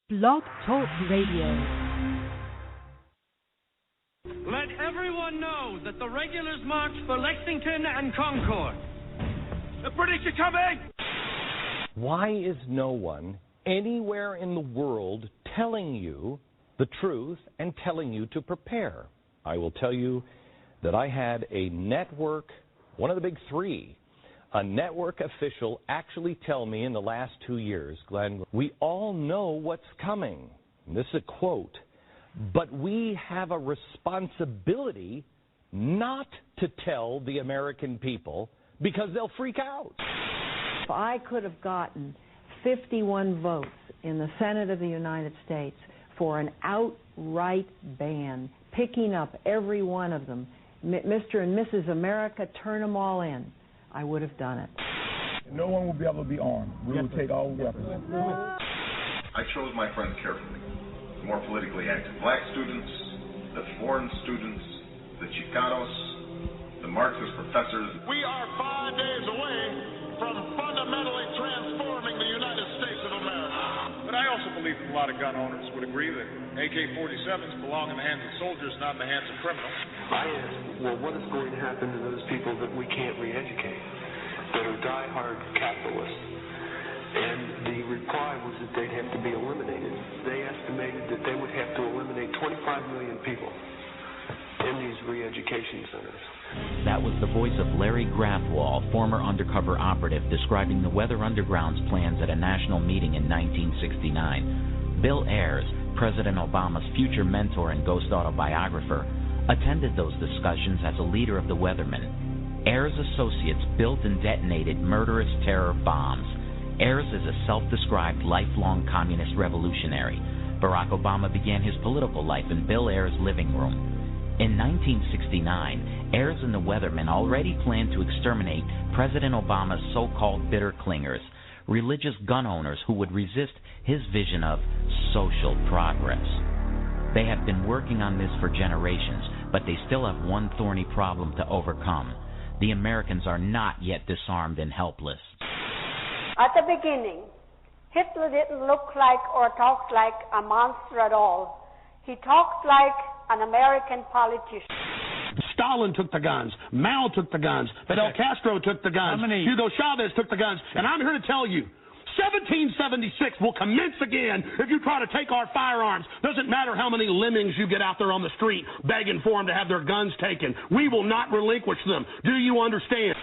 Blog Talk Radio. Let everyone know that the regulars march for Lexington and Concord. The British are coming! Why is no one anywhere in the world telling you the truth and telling you to prepare? I will tell you that I had a network, one of the big three, a network official actually tell me in the last 2 years, Glenn, we all know what's coming. And this is a quote. But we have a responsibility not to tell the American people because they'll freak out. If I could have gotten 51 votes in the Senate of the United States for an outright ban, picking up every one of them, Mr. and Mrs. America, turn them all in, I would have done it. No one will be able to be armed. We will take all weapons. I chose my friends carefully. The more politically active black students, the foreign students, the Chicanos, the Marxist professors. We are 5 days away from fundamentally transforming the United States of America. But I also believe that a lot of gun owners would agree that AK-47s belong in the hands of soldiers, not in the hands of criminals. I asked, well, what is going to happen to those people that we can't re-educate, that are die-hard capitalists? And the reply was that they'd have to be eliminated. They estimated that they would have to eliminate 25 million people in these re-education centers. That was the voice of Larry Grathwohl, former undercover operative, describing the Weather Underground's plans at a national meeting in 1969. Bill Ayers, President Obama's future mentor and ghost autobiographer, attended those discussions as a leader of the Weathermen. Ayers' associates built and detonated murderous terror bombs. Ayers is a self-described lifelong communist revolutionary. Barack Obama began his political life in Bill Ayers' living room. In 1969, Ayers and the Weathermen already planned to exterminate President Obama's so-called bitter clingers, religious gun owners who would resist his vision of social progress. They have been working on this for generations, but they still have one thorny problem to overcome. The Americans are not yet disarmed and helpless. At the beginning, Hitler didn't look like or talk like a monster at all. He talked like an American politician. Stalin took the guns. Mao took the guns. Fidel Castro took the guns. Hugo Chavez took the guns. And I'm here to tell you, 1776 will commence again if you try to take our firearms. Doesn't matter how many lemmings you get out there on the street begging for them to have their guns taken. We will not relinquish them. Do you understand?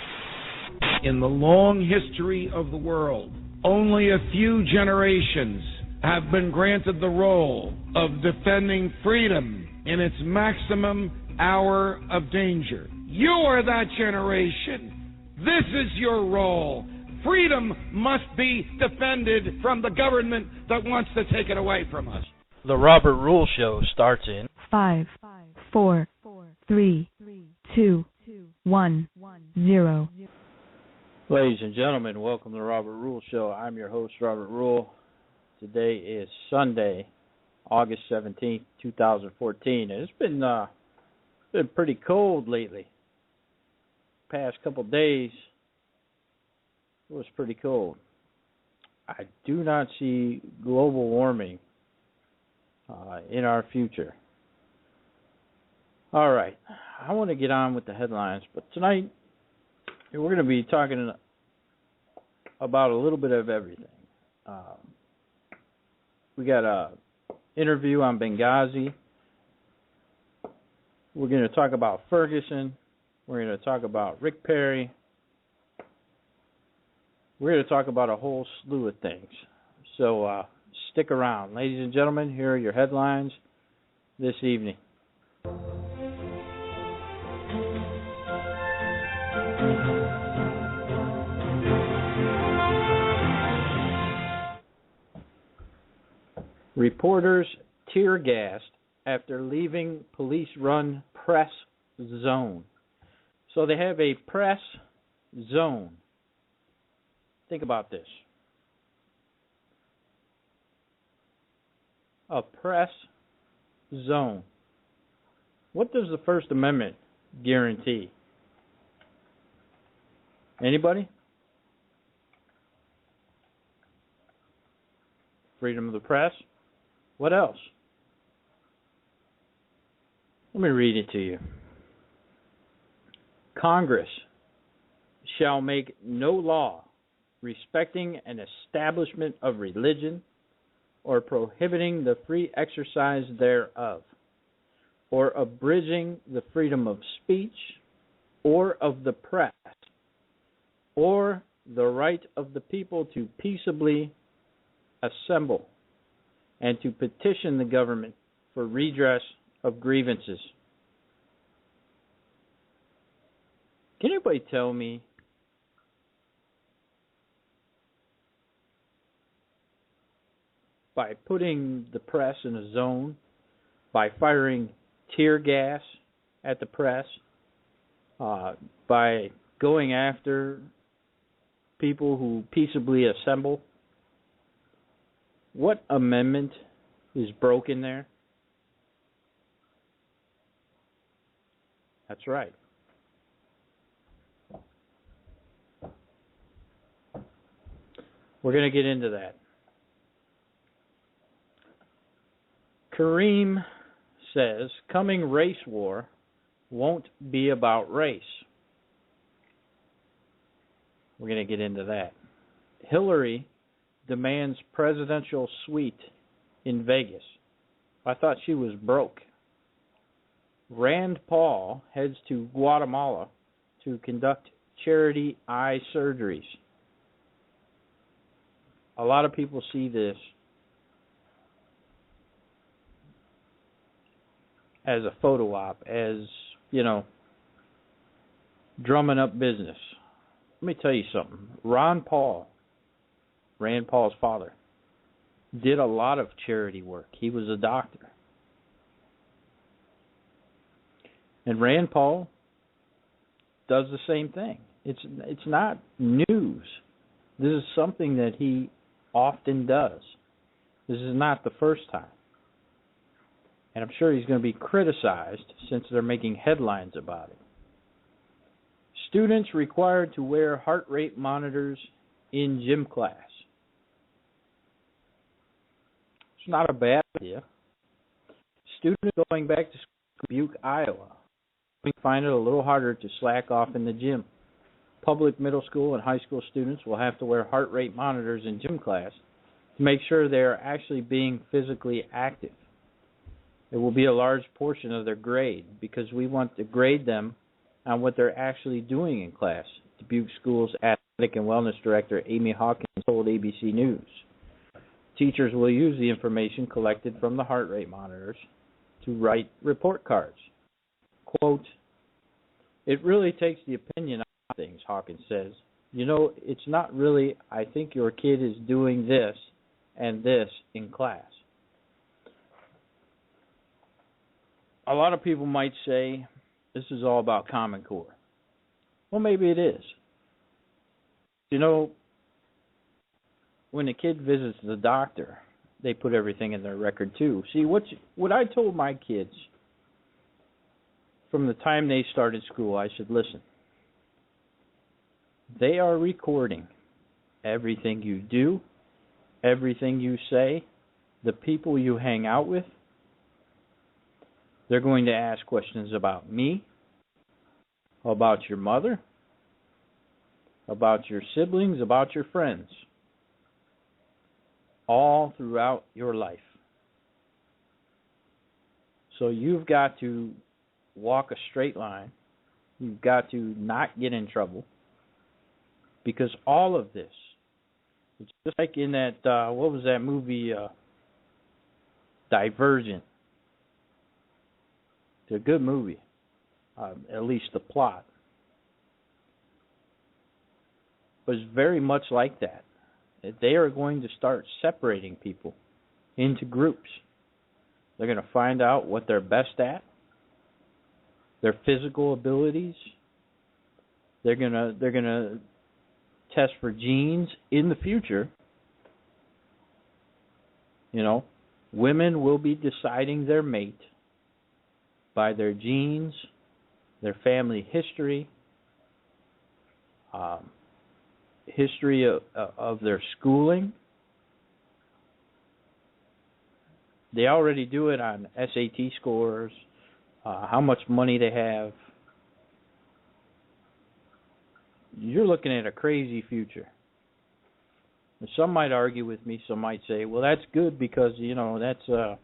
In the long history of the world, only a few generations have been granted the role of defending freedom in its maximum hour of danger. You are that generation. This is your role. Freedom must be defended from the government that wants to take it away from us. The Robert Rule Show starts in 5, 4, 3, 2, 1, 0. Ladies and gentlemen, welcome to the Robert Rule Show. I'm your host, Robert Rule. Today is Sunday, August 17th, 2014. And it's been pretty cold lately. Past couple days, it was pretty cold. I do not see global warming in our future. All right, I want to get on with the headlines, but tonight we're going to be talking about a little bit of everything. We got a interview on Benghazi. We're going to talk about Ferguson. We're going to talk about Rick Perry. We're going to talk about a whole slew of things. So stick around. Ladies and gentlemen, here are your headlines this evening. Reporters tear gassed after leaving police-run press zone. So they have a press zone. Think about this. A press zone. What does the First Amendment guarantee? Anybody? Freedom of the press? What else? Let me read it to you. Congress shall make no law respecting an establishment of religion or prohibiting the free exercise thereof, or abridging the freedom of speech or of the press, or the right of the people to peaceably assemble and to petition the government for redress of grievances. Can anybody tell me by putting the press in a zone, by firing tear gas at the press, by going after people who peaceably assemble, what amendment is broken there? That's right. We're going to get into that. Kareem says, coming race war won't be about race. We're going to get into that. Hillary demands presidential suite in Vegas. I thought she was broke. Rand Paul heads to Guatemala to conduct charity eye surgeries. A lot of people see this as a photo op, as, drumming up business. Let me tell you something. Rand Paul's father, did a lot of charity work. He was a doctor. And Rand Paul does the same thing. It's not news. This is something that he often does. This is not the first time. And I'm sure he's going to be criticized since they're making headlines about it. Students required to wear heart rate monitors in gym class. It's not a bad idea. Students going back to Dubuque, Iowa, find it a little harder to slack off in the gym. Public middle school and high school students will have to wear heart rate monitors in gym class to make sure they are actually being physically active. It will be a large portion of their grade because we want to grade them on what they're actually doing in class, Dubuque School's Athletic and Wellness Director Amy Hawkins told ABC News. Teachers will use the information collected from the heart rate monitors to write report cards. Quote, it really takes the opinion on things, Hawkins says. It's not really, I think your kid is doing this and this in class. A lot of people might say this is all about Common Core. Well, maybe it is. When a kid visits the doctor, they put everything in their record too. See, what I told my kids from the time they started school, I said, listen, they are recording everything you do, everything you say, the people you hang out with. They're going to ask questions about me, about your mother, about your siblings, about your friends, all throughout your life. So you've got to walk a straight line. You've got to not get in trouble, because all of this, it's just like in that, what was that movie, Divergent. It's a good movie, at least the plot. But it's very much like that. They are going to start separating people into groups. They're going to find out what they're best at, their physical abilities. They're going to test for genes in the future. Women will be deciding their mate by their genes, their family history, history of their schooling. They already do it on SAT scores, how much money they have. You're looking at a crazy future. Some might argue with me. Some might say, well, that's good because, that's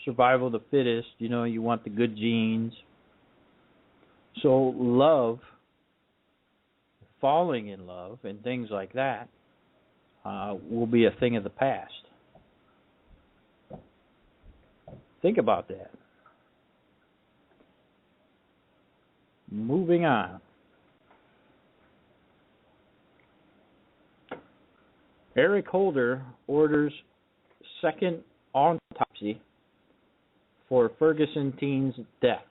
survival of the fittest. You want the good genes. So love, falling in love, and things like that will be a thing of the past. Think about that. Moving on. Eric Holder orders second autopsy for Ferguson teen's death.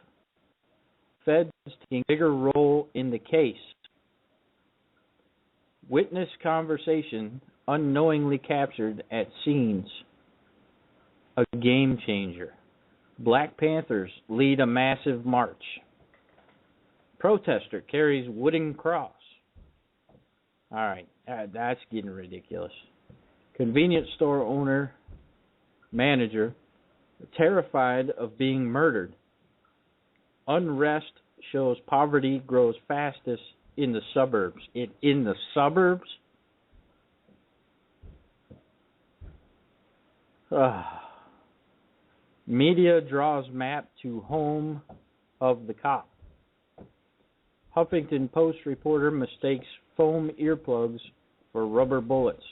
Feds taking a bigger role in the case. Witness conversation unknowingly captured at scenes. A game changer. Black Panthers lead a massive march. Protester carries wooden cross. All right, that's getting ridiculous. Convenience store owner, manager, terrified of being murdered. Unrest shows poverty grows fastest in the suburbs. In the suburbs? Media draws map to home of the cop. Huffington Post reporter mistakes foam earplugs for rubber bullets.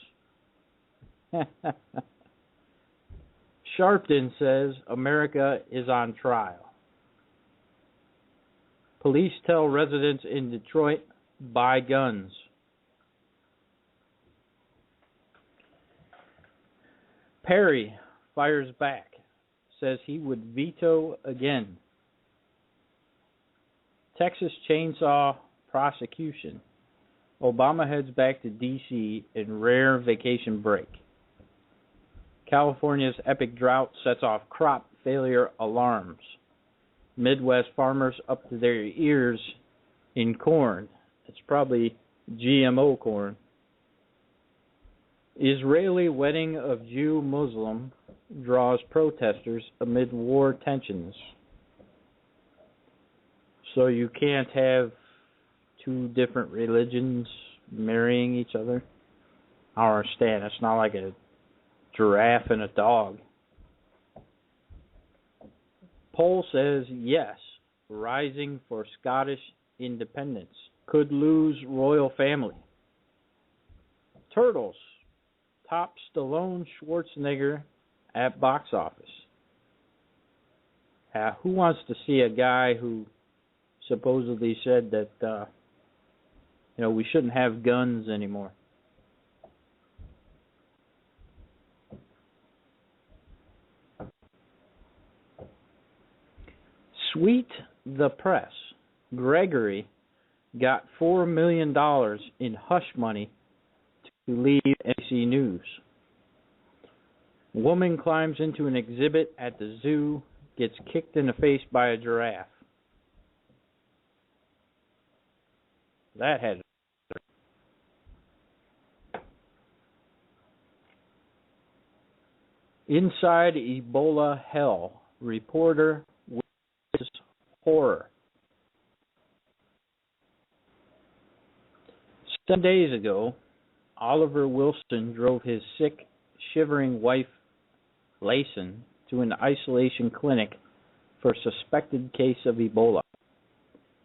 Sharpton says America is on trial. Police tell residents in Detroit, buy guns. Perry fires back, says he would veto again. Texas chainsaw prosecution. Obama heads back to D.C. in rare vacation break. California's epic drought sets off crop failure alarms. Midwest farmers up to their ears in corn. It's probably GMO corn. Israeli wedding of Jew-Muslim draws protesters amid war tensions. So you can't have two different religions marrying each other? I don't understand. It's not like a giraffe and a dog. Poll says yes, rising for Scottish independence. Could lose royal family. Turtles top Stallone Schwarzenegger at box office. Who wants to see a guy who supposedly said that we shouldn't have guns anymore? Sweet the press. Gregory got $4 million in hush money to leave NBC News. Woman climbs into an exhibit at the zoo, gets kicked in the face by a giraffe. That had inside Ebola hell. Reporter witnesses horror. 7 days ago, Oliver Wilson drove his sick, shivering wife, Layson, to an isolation clinic for a suspected case of Ebola.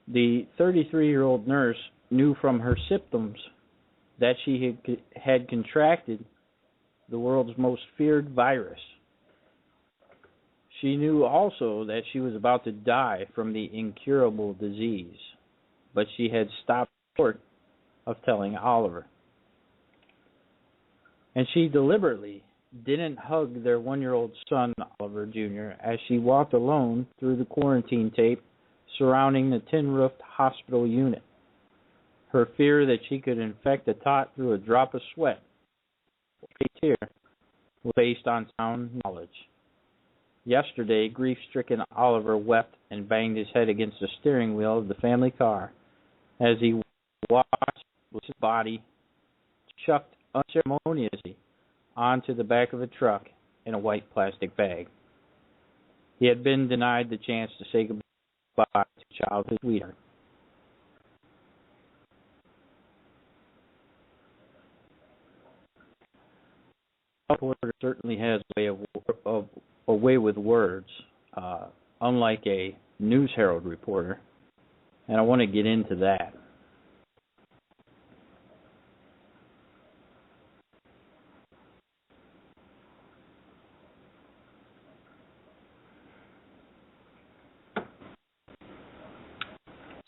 The 33-year-old nurse knew from her symptoms that she had contracted the world's most feared virus. She knew also that she was about to die from the incurable disease, but she had stopped short of telling Oliver. And she deliberately didn't hug their 1-year-old son, Oliver Jr., as she walked alone through the quarantine tape surrounding the tin-roofed hospital unit. Her fear that she could infect the tot through a drop of sweat, a tear, was based on sound knowledge. Yesterday, grief-stricken Oliver wept and banged his head against the steering wheel of the family car as he watched his body chucked unceremoniously onto the back of a truck in a white plastic bag. He had been denied the chance to say goodbye to childhood sweetheart. Reporter certainly has a way with words, unlike a News Herald reporter, and I want to get into that.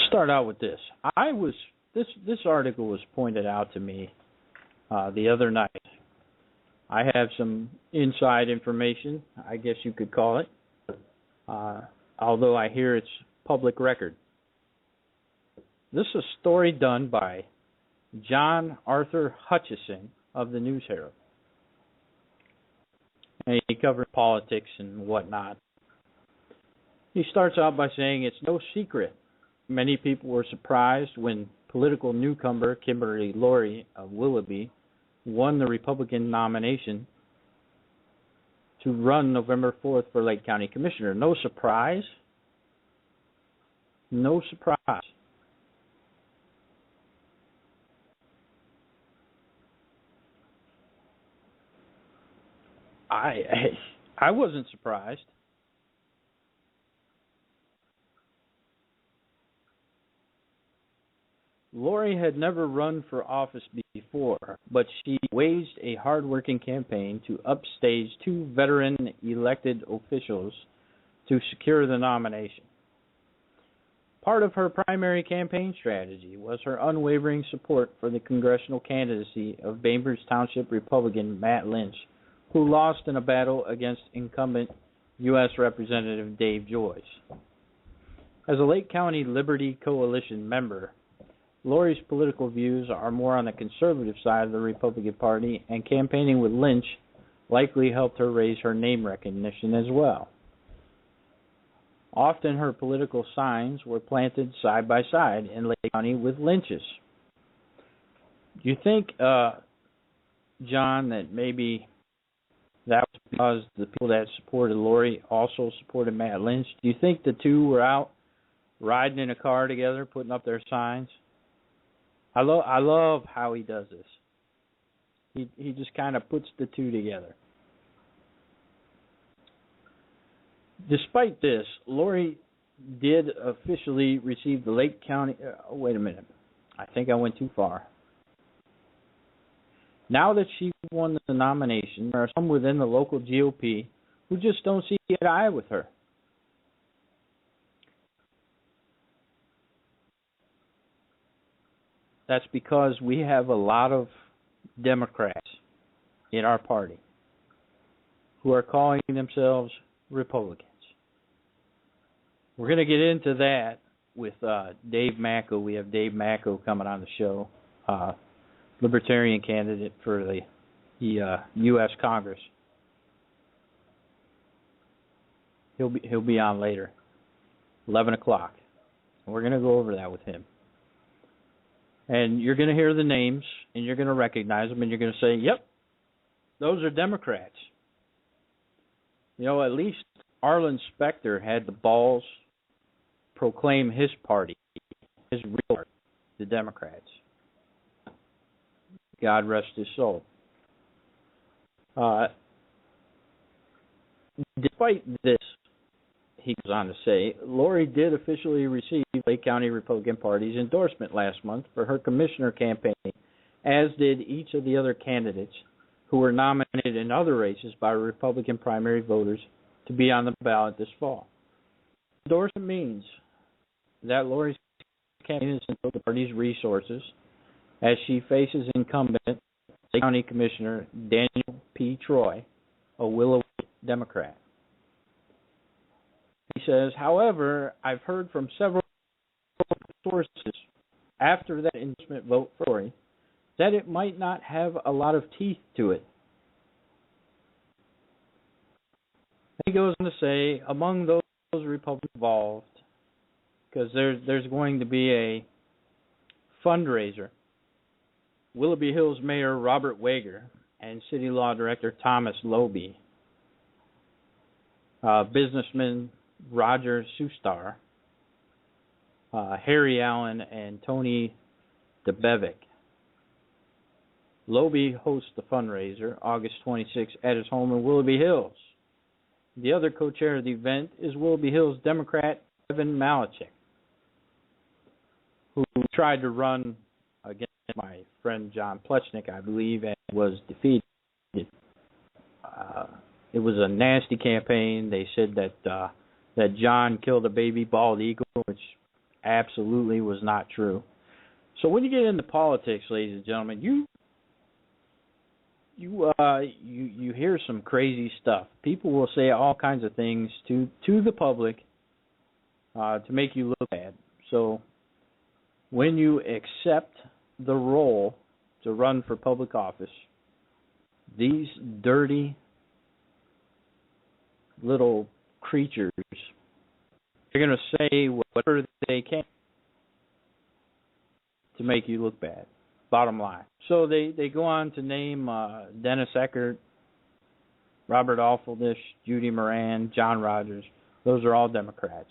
Start out with this. This article was pointed out to me the other night. I have some inside information, I guess you could call it, although I hear it's public record. This is a story done by John Arthur Hutchison of the News Herald. And he covered politics and whatnot. He starts out by saying it's no secret many people were surprised when political newcomer Kimberly Laurie of Willoughby won the Republican nomination to run November 4th for Lake County Commissioner. No surprise? No surprise. I wasn't surprised. Laurie had never run for office before, but she waged a hard-working campaign to upstage two veteran elected officials to secure the nomination. Part of her primary campaign strategy was her unwavering support for the congressional candidacy of Bainbridge Township Republican Matt Lynch, who lost in a battle against incumbent U.S. Representative Dave Joyce. As a Lake County Liberty Coalition member, Laurie's political views are more on the conservative side of the Republican Party, and campaigning with Lynch likely helped her raise her name recognition as well. Often her political signs were planted side by side in Lake County with Lynch's. Do you think, John, that maybe that was because the people that supported Laurie also supported Matt Lynch? Do you think the two were out riding in a car together, putting up their signs? I love how he does this. He just kind of puts the two together. Despite this, Laurie did officially receive the Lake County... wait a minute. I think I went too far. Now that she won the nomination, there are some within the local GOP who just don't see eye to eye with her. That's because we have a lot of Democrats in our party who are calling themselves Republicans. We're going to get into that with Dave Macko. We have Dave Macko coming on the show, Libertarian candidate for the U.S. Congress. He'll be on later, 11 o'clock. And we're going to go over that with him. And you're going to hear the names, and you're going to recognize them, and you're going to say, yep, those are Democrats. You know, at least Arlen Specter had the balls proclaim his party, his real party, the Democrats. God rest his soul. Despite this, he goes on to say, Laurie did officially receive Lake County Republican Party's endorsement last month for her commissioner campaign, as did each of the other candidates who were nominated in other races by Republican primary voters to be on the ballot this fall. Endorsement means that Laurie's campaign is central to the party's resources as she faces incumbent Lake County Commissioner Daniel P. Troy, a Willow Democrat. He says, however, I've heard from several sources after that endorsement vote for Laurie that it might not have a lot of teeth to it. He goes on to say, among those Republicans involved, because there's going to be a fundraiser, Willoughby Hills Mayor Robert Wager and City Law Director Thomas Loby businessman Roger Sustar, Harry Allen, and Tony DeBevick. Loewy hosts the fundraiser August 26th at his home in Willoughby Hills. The other co-chair of the event is Willoughby Hills Democrat Evan Malachek, who tried to run against my friend John Plechnik, I believe, and was defeated. It was a nasty campaign. They said that John killed a baby bald eagle, which absolutely was not true. So when you get into politics, ladies and gentlemen, you hear some crazy stuff. People will say all kinds of things to the public to make you look bad. So when you accept the role to run for public office, these dirty little creatures are going to say whatever they can to make you look bad. Bottom line. So they go on to name Dennis Eckert, Robert Alfeldish, Judy Moran, John Rogers. Those are all Democrats.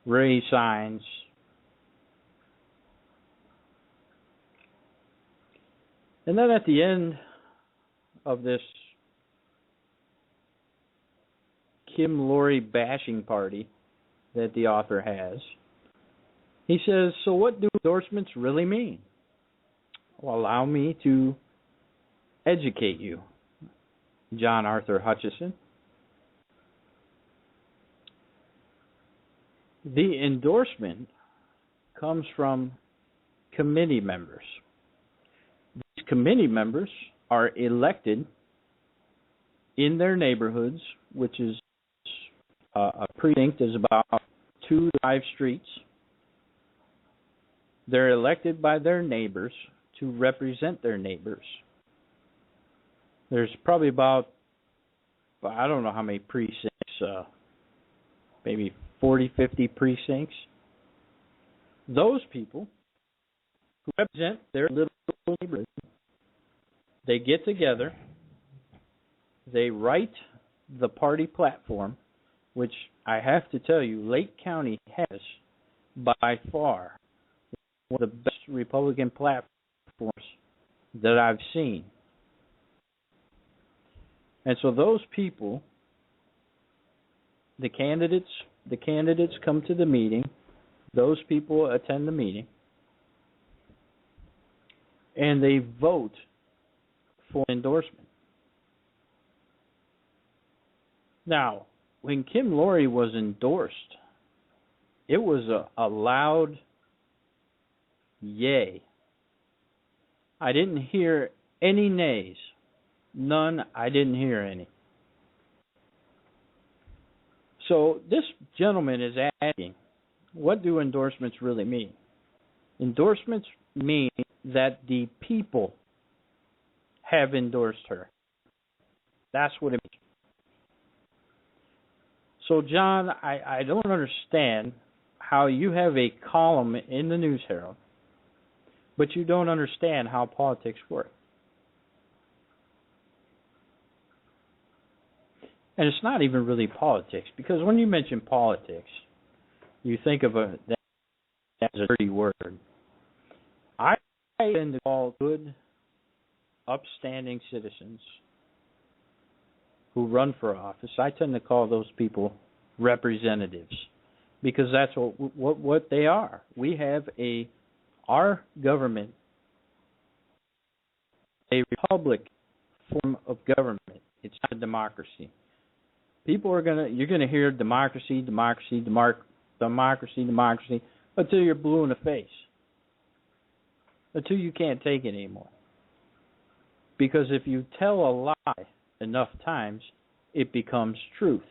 Ray Sines. And then at the end of this Kim Laurie bashing party that the author has, he says, so what do endorsements really mean? Well, allow me to educate you, John Arthur Hutchison. The endorsement comes from committee members. These committee members are elected in their neighborhoods, which is a precinct is about 2 to 5 streets. They're elected by their neighbors to represent their neighbors. There's probably about, I don't know how many precincts, maybe 40, 50 precincts. Those people who represent their little neighborhood, they get together, they write the party platform, which I have to tell you, Lake County has by far one of the best Republican platforms that I've seen. And so those people, the candidates come to the meeting, those people attend the meeting, and they vote for endorsement. Now, when Kim Laurie was endorsed, it was a loud yay. I didn't hear any nays. None, I didn't hear any. So this gentleman is asking, what do endorsements really mean? Endorsements mean that the people have endorsed her. That's what it means. So, John, I don't understand how you have a column in the News Herald, but you don't understand how politics work. And it's not even really politics, because when you mention politics, you think of that as a dirty word. I tend to call good, upstanding citizens who run for office, I tend to call those people representatives, because that's what they are. We have our government, a republic form of government. It's not a democracy. You're gonna hear democracy until you're blue in the face, until you can't take it anymore. Because if you tell a lie enough times, it becomes truth.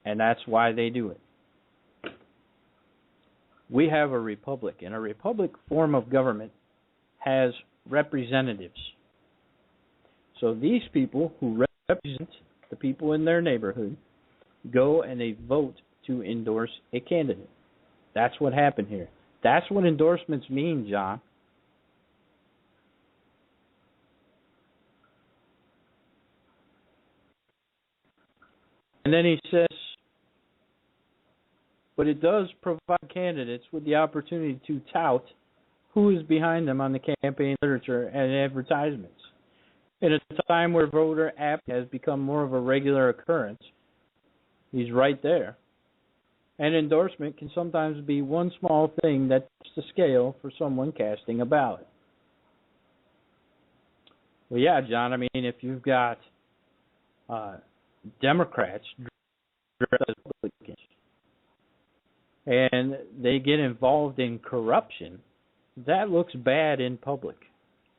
And that's why they do it. We have a republic, and a republic form of government has representatives. So these people who represent the people in their neighborhood go and they vote to endorse a candidate. That's what happened here. That's what endorsements mean, John. And then he says, but it does provide candidates with the opportunity to tout who is behind them on the campaign literature and advertisements. In a time where voter apathy has become more of a regular occurrence, he's right there. And endorsement can sometimes be one small thing that tips the scale for someone casting a ballot. Well, yeah, John, I mean, if you've got Democrats dressed as Republicans and they get involved in corruption, that looks bad in public.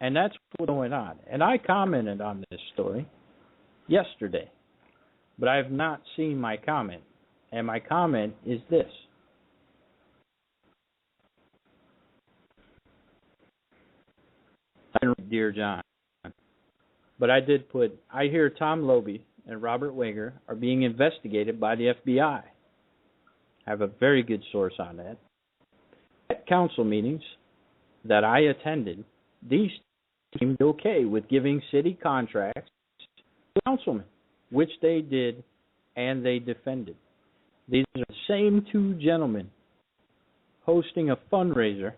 And that's what's going on. And I commented on this story yesterday, but I have not seen my comment. And my comment is this. Dear John, but I did put, I hear Tom Loby and Robert Wager are being investigated by the FBI. I have a very good source on that. At council meetings that I attended, these seemed okay with giving city contracts to councilmen, which they did and they defended. These are the same two gentlemen hosting a fundraiser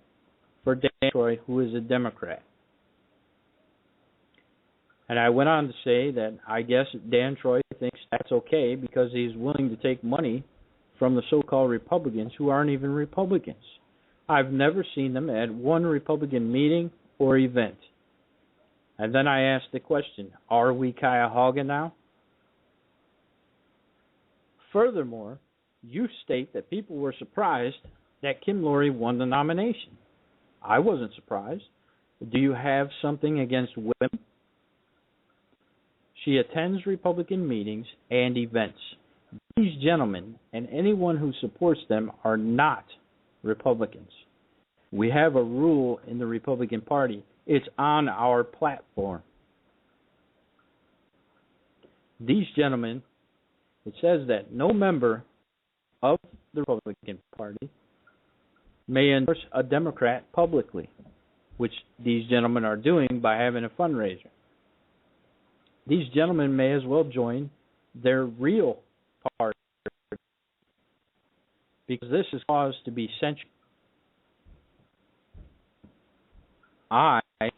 for Dan Troy, who is a Democrat. And I went on to say that I guess Dan Troy thinks that's okay because he's willing to take money from the so-called Republicans who aren't even Republicans. I've never seen them at one Republican meeting or event. And then I asked the question, are we Cuyahoga now? Furthermore, you state that people were surprised that Kim Laurie won the nomination. I wasn't surprised. Do you have something against women? She attends Republican meetings and events. These gentlemen and anyone who supports them are not Republicans. We have a rule in the Republican Party. It's on our platform. These gentlemen, it says that no member of the Republican Party may endorse a Democrat publicly, which these gentlemen are doing by having a fundraiser. These gentlemen may as well join their real party because this is caused to be censored.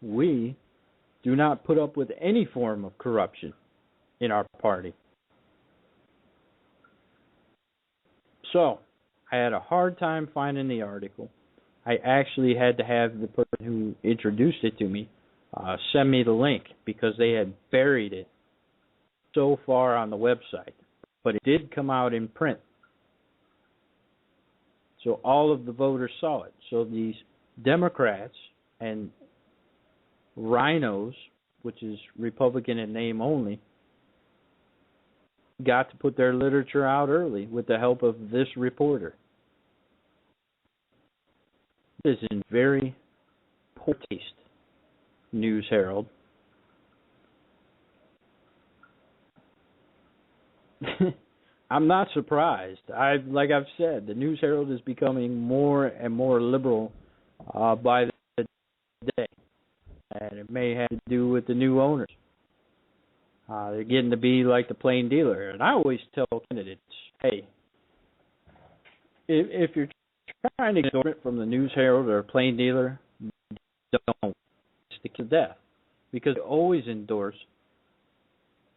We do not put up with any form of corruption in our party. So, I had a hard time finding the article. I actually had to have the person who introduced it to me send me the link because they had buried it so far on the website. But it did come out in print. So all of the voters saw it. So these Democrats and rhinos, which is Republican in name only, got to put their literature out early with the help of this reporter. This is in very poor taste, News Herald. I'm not surprised. Like I've said, the News Herald is becoming more and more liberal by the day. And it may have to do with the new owners. They're getting to be like the plain dealer. And I always tell candidates, hey, if you're trying to get it from the News Herald or a plain dealer, don't stick to death. Because they always endorse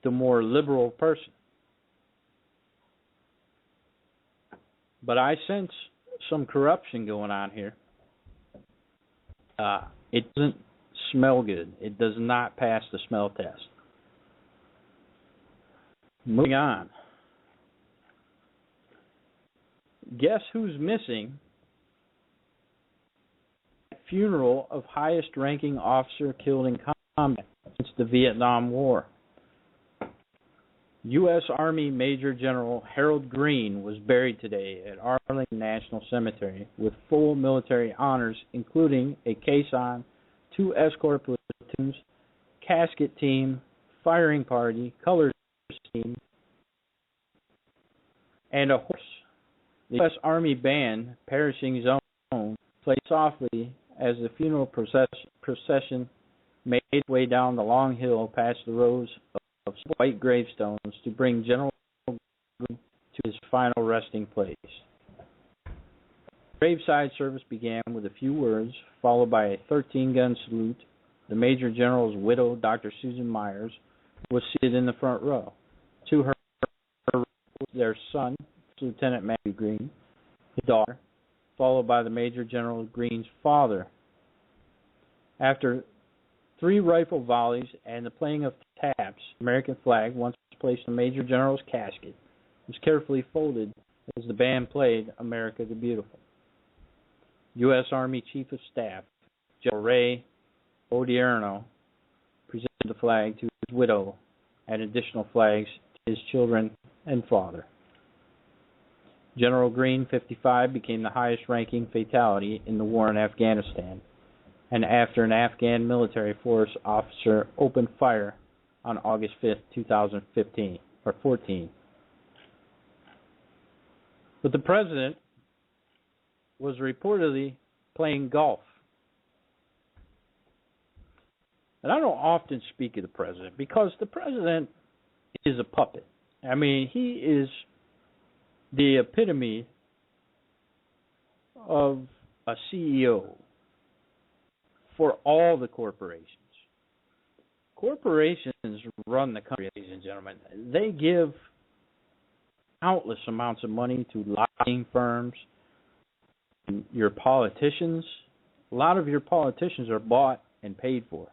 the more liberal person. But I sense some corruption going on here. It doesn't smell good. It does not pass the smell test. Moving on. Guess who's missing? Funeral of highest-ranking officer killed in combat since the Vietnam War. U.S. Army Major General Harold Green was buried today at Arlington National Cemetery with full military honors, including a caisson, 2 escort platoons, casket team, firing party, colors team, and a horse. The U.S. Army Band, Perishing Zone, played softly as the funeral procession made its way down the long hill past the rows of white gravestones to bring General to his final resting place. Graveside service began with a few words, followed by a 13-gun salute. The Major General's widow, Dr. Susan Myers, was seated in the front row. To her, their son, Lieutenant Matthew Green, his daughter, followed by the Major General Green's father. After 3 rifle volleys and the playing of taps, the American flag, once placed in the Major General's casket, was carefully folded as the band played America the Beautiful. U.S. Army Chief of Staff, General Ray Odierno, presented the flag to his widow and additional flags to his children and father. General Green, 55, became the highest-ranking fatality in the war in Afghanistan, and after an Afghan military force officer opened fire on August 5, 2014. But the president was reportedly playing golf. And I don't often speak of the president because the president is a puppet. I mean, he is the epitome of a CEO for all the corporations. Corporations run the country, ladies and gentlemen. They give countless amounts of money to lobbying firms. Your politicians, a lot of your politicians are bought and paid for.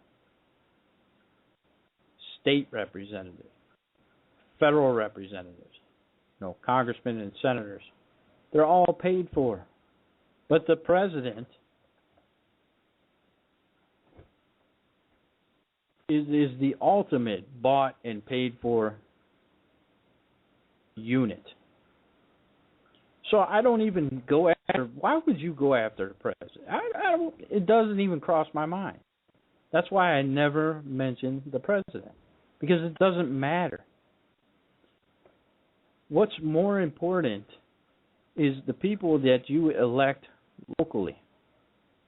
State representatives, federal representatives, congressmen and senators, they're all paid for. But the president is the ultimate bought and paid for unit. So I don't even go after. Why would you go after the president? It doesn't even cross my mind. That's why I never mention the president, because it doesn't matter. What's more important is the people that you elect locally.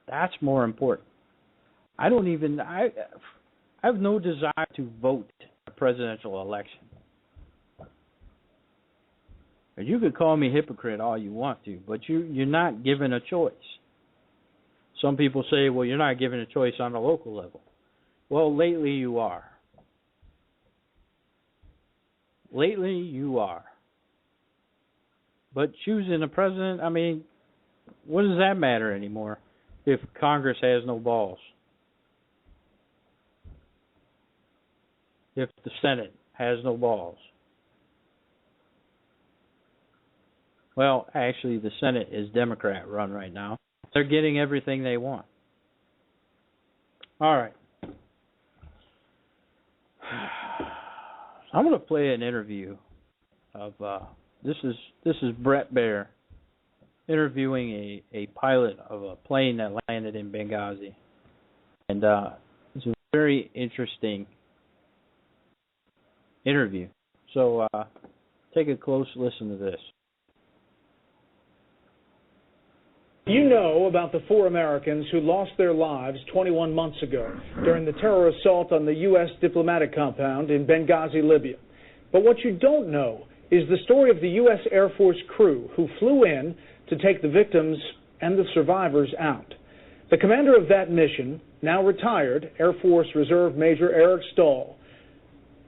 That's more important. I have no desire to vote in a presidential election. You could call me hypocrite all you want to, but you're not given a choice. Some people say, well, you're not given a choice on the local level. Well, lately you are. Lately you are. But choosing a president, I mean, what does that matter anymore if Congress has no balls? If the Senate has no balls? Well, actually, the Senate is Democrat-run right now. They're getting everything they want. All right. I'm going to play an interview of this is Brett Baer interviewing a pilot of a plane that landed in Benghazi, and it's a very interesting interview. So take a close listen to this. You know about the 4 Americans who lost their lives 21 months ago during the terror assault on the U.S. diplomatic compound in Benghazi, Libya. But what you don't know is the story of the U.S. Air Force crew who flew in to take the victims and the survivors out. The commander of that mission, now retired Air Force Reserve Major Eric Stahl,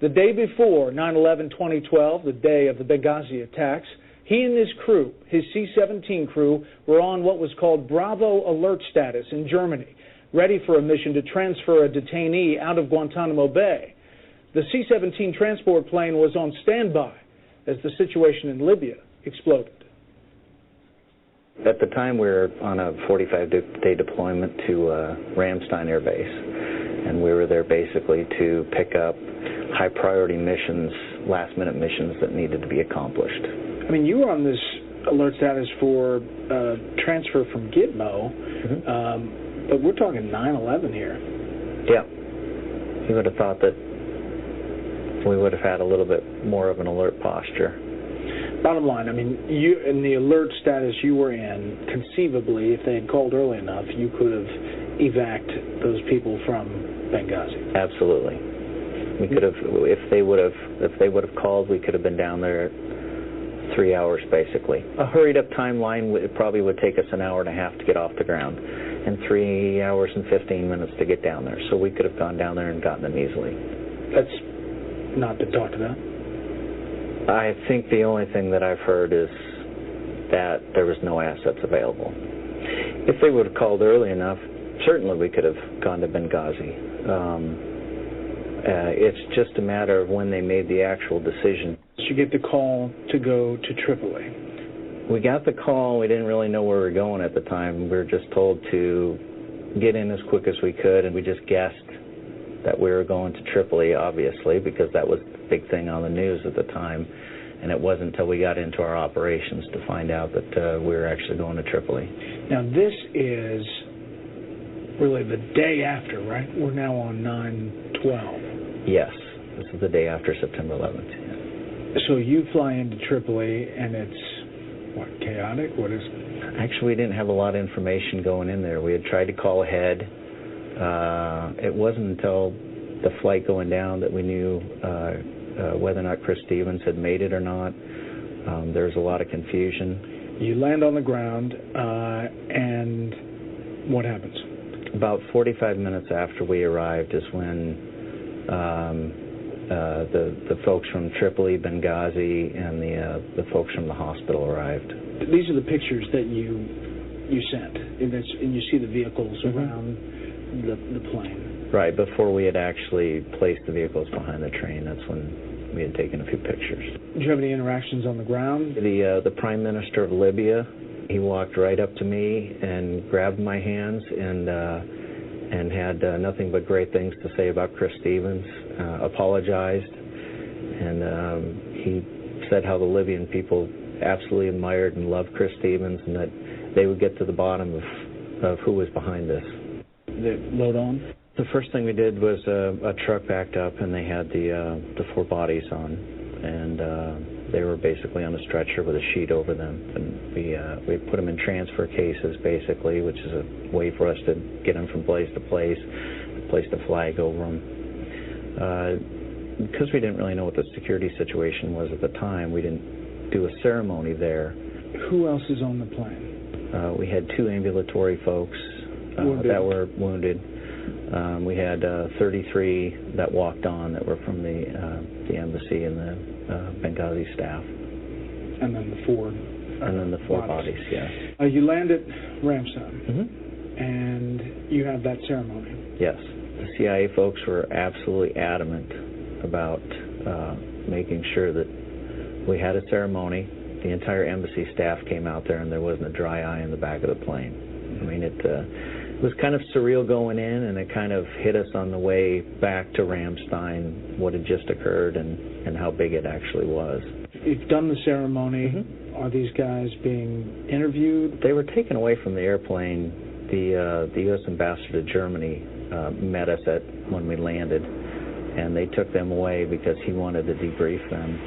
the day before 9/11/2012, the day of the Benghazi attacks, he and his crew, his C-17 crew, were on what was called Bravo Alert status in Germany, ready for a mission to transfer a detainee out of Guantanamo Bay. The C-17 transport plane was on standby as the situation in Libya exploded. At the time, we were on a 45-day deployment to Ramstein Air Base, and we were there basically to pick up high-priority missions, last-minute missions that needed to be accomplished. I mean, you were on this alert status for transfer from Gitmo, but we're talking 9/11 here. Yeah. You would have thought that we would have had a little bit more of an alert posture. Bottom line, I mean, you in the alert status you were in, conceivably, if they had called early enough, you could have evac'd those people from Benghazi. Absolutely. We could have, if they would have called, we could have been down there 3 hours basically. A hurried up timeline probably would take us an hour and a half to get off the ground, and 3 hours and 15 minutes to get down there. So we could have gone down there and gotten them easily. That's not been talked about. I think the only thing that I've heard is that there was no assets available. If they would have called early enough, certainly we could have gone to Benghazi. It's just a matter of when they made the actual decision. Did you get the call to go to Tripoli? We got the call. We didn't really know where we were going at the time. We were just told to get in as quick as we could, and we just guessed that we were going to Tripoli, obviously, because that was the big thing on the news at the time. And it wasn't until we got into our operations to find out that we were actually going to Tripoli. Now, this is really the day after, right? We're now on 9/12. Yes, this is the day after September 11th. Yeah. So you fly into Tripoli, and it's, what, chaotic? What is it? Actually, we didn't have a lot of information going in there. We had tried to call ahead. It wasn't until the flight going down that we knew whether or not Chris Stevens had made it or not. There was a lot of confusion. You land on the ground, and what happens? About 45 minutes after we arrived is when the folks from Tripoli, Benghazi, and the folks from the hospital arrived. These are the pictures that you sent, and you see the vehicles around the plane. Right, before we had actually placed the vehicles behind the train, that's when we had taken a few pictures. Did you have any interactions on the ground? The Prime Minister of Libya, he walked right up to me and grabbed my hands and had nothing but great things to say about Chris Stevens, apologized, and he said how the Libyan people absolutely admired and loved Chris Stevens, and that they would get to the bottom of who was behind this. The load on? The first thing we did was a truck backed up, and they had the 4 bodies on, and they were basically on a stretcher with a sheet over them, and we put them in transfer cases basically, which is a way for us to get them from place to place, placed a flag over them. Because we didn't really know what the security situation was at the time, we didn't do a ceremony there. Who else is on the plane? We had 2 ambulatory folks that were wounded. We had 33 that walked on that were from the embassy and the Benghazi staff. And then the 4. And then the 4 bodies, yes. You land at Ramstein, and you have that ceremony. Yes. The CIA folks were absolutely adamant about making sure that we had a ceremony. The entire embassy staff came out there, and there wasn't a dry eye in the back of the plane. I mean, it was kind of surreal going in, and it kind of hit us on the way back to Ramstein, what had just occurred and how big it actually was. You've done the ceremony. Are these guys being interviewed? They were taken away from the airplane. The U.S. ambassador to Germany met us when we landed, and they took them away because he wanted to debrief them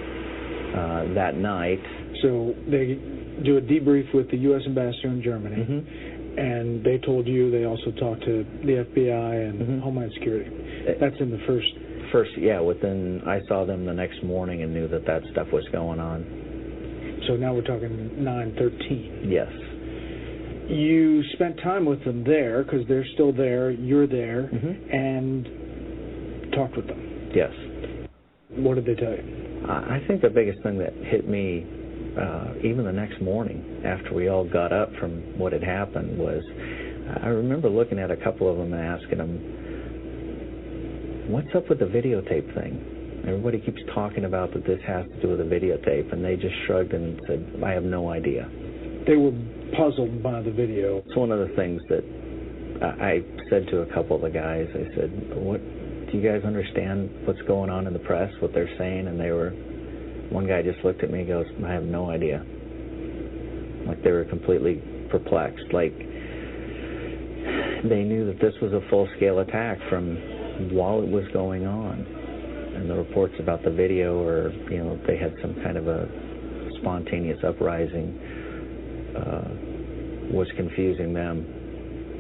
that night. So they do a debrief with the U.S. ambassador in Germany. And they told you they also talked to the FBI and Homeland Security. That's in the first. Yeah. I saw them the next morning and knew that stuff was going on. So now we're talking 9/13. Yes. You spent time with them there because they're still there. You're there, and talked with them. Yes. What did they tell you? I think the biggest thing that hit me, even the next morning after we all got up from what had happened, was I remember looking at a couple of them and asking them, what's up with the videotape thing? Everybody keeps talking about that this has to do with the videotape, and they just shrugged and said, I have no idea. They were puzzled by the video. It's one of the things that I said to a couple of the guys. I said, do you guys understand what's going on in the press, what they're saying? And one guy just looked at me and goes, I have no idea. Like they were completely perplexed. Like they knew that this was a full-scale attack from while it was going on. And the reports about the video were, they had some kind of a spontaneous uprising was confusing them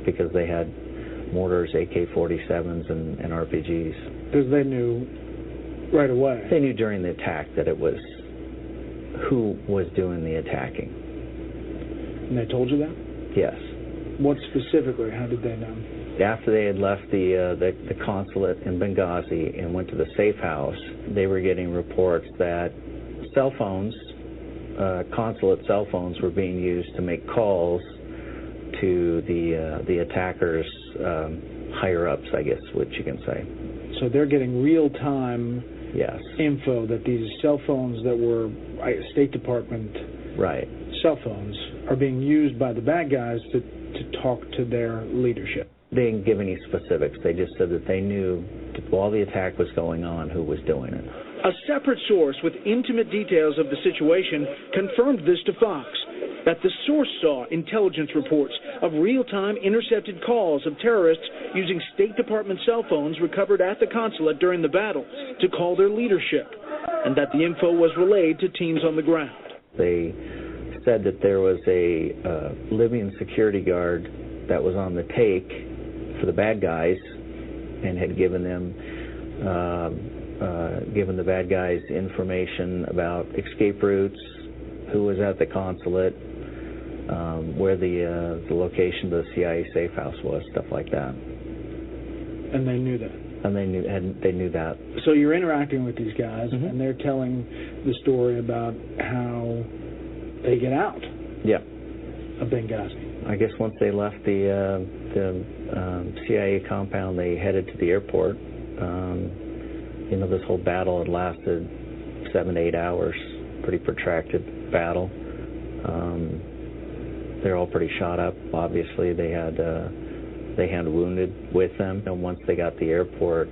because they had mortars, AK-47s, and RPGs. Because they knew right away. They knew during the attack that it was who was doing the attacking. And they told you that? Yes. What specifically? How did they know? After they had left the consulate in Benghazi and went to the safe house, they were getting reports that cell phones, consulate cell phones, were being used to make calls to the attackers' higher-ups, I guess, what you can say. So they're getting real-time yes. info that these cell phones that were State Department right. cell phones are being used by the bad guys to talk to their leadership. They didn't give any specifics. They just said that they knew while the attack was going on who was doing it. A separate source with intimate details of the situation confirmed this to Fox, that the source saw intelligence reports of real-time intercepted calls of terrorists using State Department cell phones recovered at the consulate during the battle to call their leadership, and that the info was relayed to teams on the ground. They said that there was a Libyan security guard that was on the take for the bad guys and had given them given the bad guys information about escape routes, who was at the consulate, where the location of the CIA safe house was, stuff like that. And they knew that. And they knew that. So you're interacting with these guys, and they're telling the story about how they get out. Yeah. Of Benghazi. I guess once they left the CIA compound, they headed to the airport. This whole battle had lasted 7 to 8 hours, pretty protracted battle. They're all pretty shot up. Obviously, they had wounded with them. And once they got to the airport,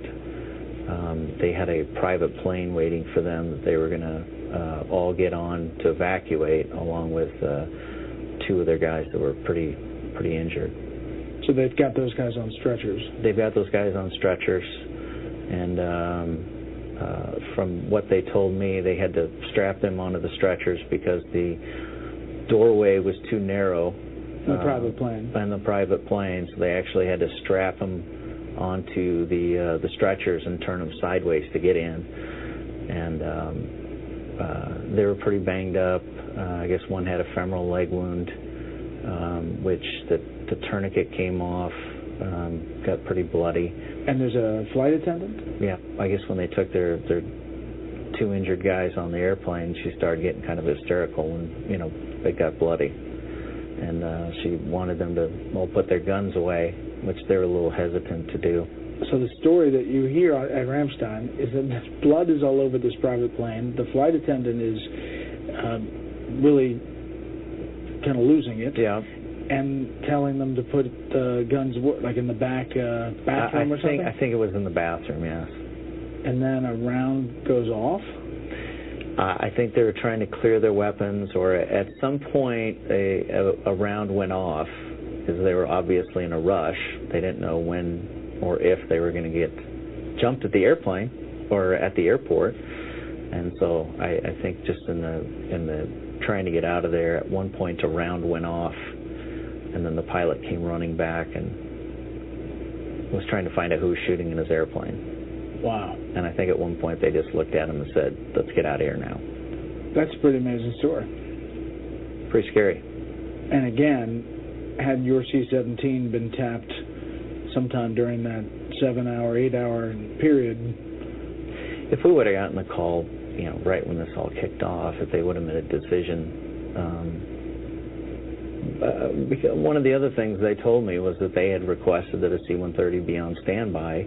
they had a private plane waiting for them that they were going to all get on to evacuate, along with 2 of their guys that were pretty injured. So they've got those guys on stretchers. They've got those guys on stretchers, and from what they told me, they had to strap them onto the stretchers because the doorway was too narrow. The private plane. And the private plane, so they actually had to strap them onto the stretchers and turn them sideways to get in. And they were pretty banged up. I guess one had a femoral leg wound, which the tourniquet came off, got pretty bloody. And there's a flight attendant? Yeah. I guess when they took their 2 injured guys on the airplane, she started getting kind of hysterical and, they got bloody. And she wanted them to put their guns away, which they were a little hesitant to do. So the story that you hear at Ramstein is that blood is all over this private plane. The flight attendant is really kind of losing it. Yeah. And telling them to put guns like in the back bathroom or something? I think it was in the bathroom, yes. And then a round goes off? I think they were trying to clear their weapons, or at some point a round went off because they were obviously in a rush. They didn't know when or if they were going to get jumped at the airplane or at the airport. And so I think just in the trying to get out of there, at one point a round went off, and then the pilot came running back and was trying to find out who was shooting in his airplane. Wow. And I think at one point they just looked at him and said, let's get out of here now. That's a pretty amazing story. Pretty scary. And again, had your C-17 been tapped sometime during that 7-hour, 8-hour period... If we would have gotten the call, right when this all kicked off, if they would have made a decision... because one of the other things they told me was that they had requested that a C-130 be on standby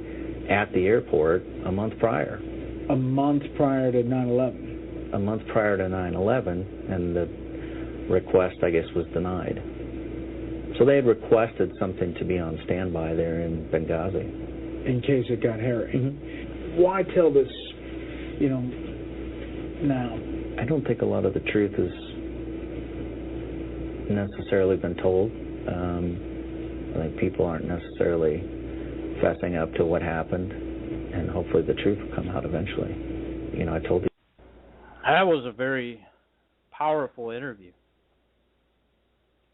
at the airport a month prior. A month prior to 9/11. A month prior to 9/11, and the request, I guess, was denied. So they had requested something to be on standby there in Benghazi. In case it got hairy. Mm-hmm. Why tell this, now? I don't think a lot of the truth has necessarily been told. I think people aren't necessarily fessing up to what happened, and hopefully the truth will come out eventually. I told you. That was a very powerful interview.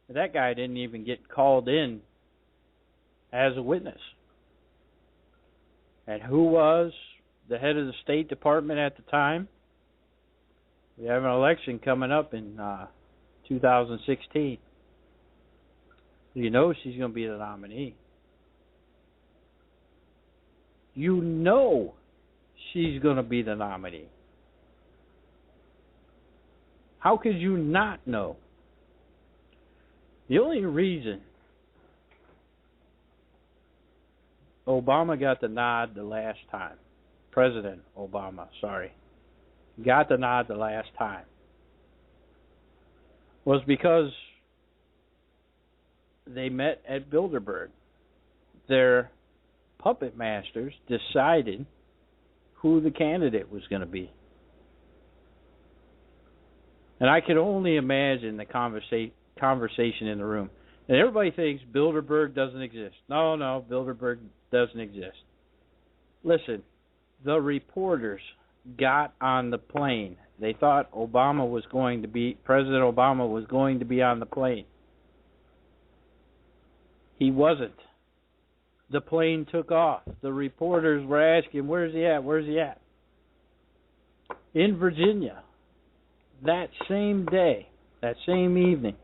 That guy didn't even get called in as a witness. And who was the head of the State Department at the time? We have an election coming up in 2016. You know she's going to be the nominee. You know she's going to be the nominee. How could you not know? The only reason Obama got the nod the last time, President Obama, got the nod the last time, was because they met at Bilderberg. Their puppet masters decided who the candidate was going to be. And I can only imagine the conversation in the room. And everybody thinks Bilderberg doesn't exist. No, Bilderberg doesn't exist. Listen, the reporters got on the plane. They thought President Obama was going to be on the plane. He wasn't. The plane took off. The reporters were asking, where's he at? Where's he at? In Virginia, that same day, that same evening,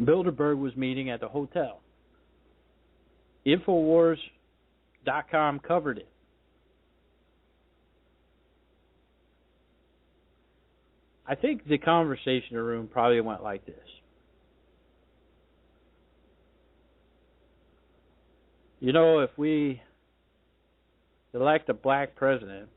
Bilderberg was meeting at the hotel. Infowars.com covered it. I think the conversation in the room probably went like this. You know, if we elect a black president,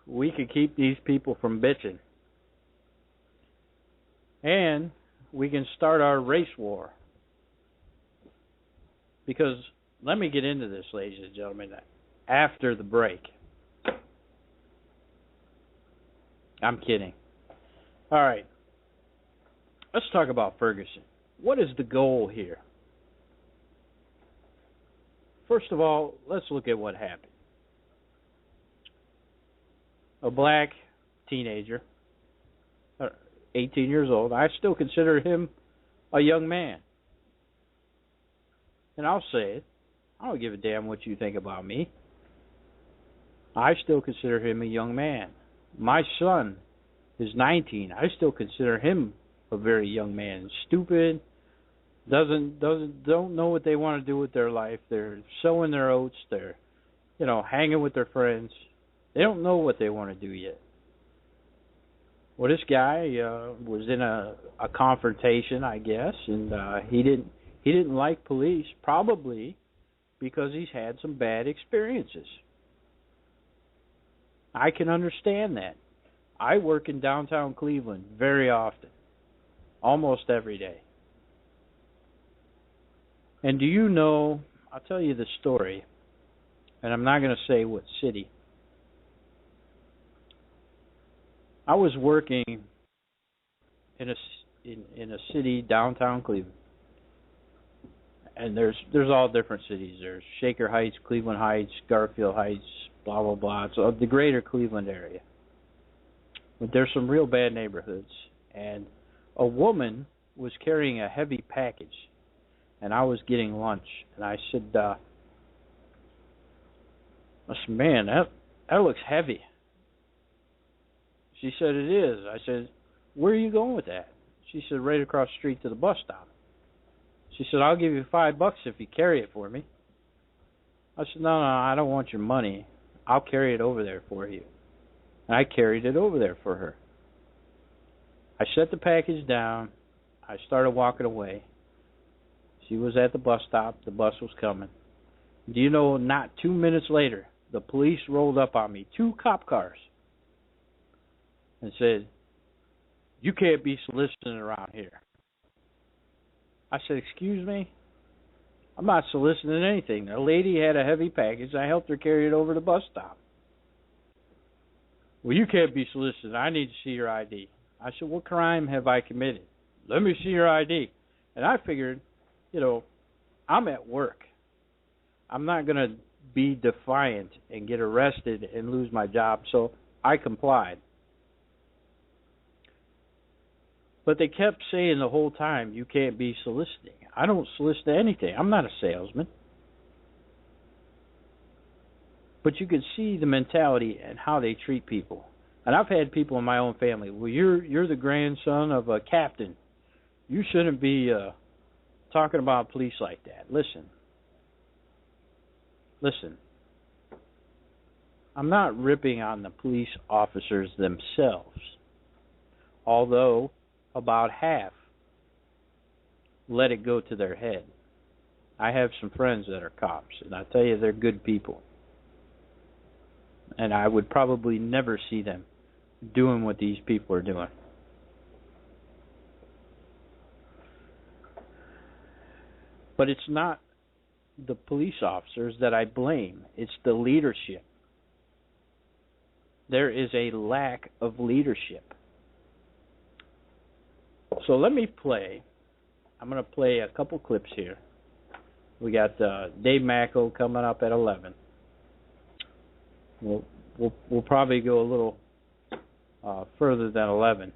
we could keep these people from bitching. And we can start our race war. Because, let me get into this, ladies and gentlemen, after the break. I'm kidding. All right. Let's talk about Ferguson. What is the goal here? First of all, let's look at what happened. A black teenager, 18 years old. I still consider him a young man. And I'll say it. I don't give a damn what you think about me. I still consider him a young man. My son is 19. I still consider him a very young man. Stupid, don't know what they want to do with their life. They're sowing their oats. They're, hanging with their friends. They don't know what they want to do yet. Well, this guy was in a confrontation, I guess, and he didn't like police, probably because he's had some bad experiences. I can understand that. I work in downtown Cleveland very often, almost every day. And do you know, I'll tell you the story, and I'm not going to say what city. I was working in a city, downtown Cleveland, and there's all different cities. There's Shaker Heights, Cleveland Heights, Garfield Heights, blah, blah, blah. It's the greater Cleveland area. But there's some real bad neighborhoods. And a woman was carrying a heavy package, and I was getting lunch. And I said, man, that looks heavy. She said, it is. I said, where are you going with that? She said, right across the street to the bus stop. She said, I'll give you $5 if you carry it for me. I said, no, I don't want your money. I'll carry it over there for you. And I carried it over there for her. I set the package down. I started walking away. She was at the bus stop. The bus was coming. Do you know, not 2 minutes later, the police rolled up on me, 2 cop cars, and said, you can't be soliciting around here. I said, excuse me? I'm not soliciting anything. The lady had a heavy package. I helped her carry it over the bus stop. Well, you can't be soliciting. I need to see your ID. I said, what crime have I committed? Let me see your ID. And I figured, I'm at work. I'm not going to be defiant and get arrested and lose my job. So I complied. But they kept saying the whole time, you can't be soliciting. I don't solicit anything. I'm not a salesman. But you could see the mentality and how they treat people. And I've had people in my own family, well, you're the grandson of a captain. You shouldn't be talking about police like that. Listen. I'm not ripping on the police officers themselves, although about half let it go to their head. I have some friends that are cops, and I tell you, they're good people. And I would probably never see them doing what these people are doing. But it's not the police officers that I blame. It's the leadership. There is a lack of leadership. So let me play. I'm going to play a couple clips here. We got Dave Macko coming up at 11. We'll probably go a little further than 11.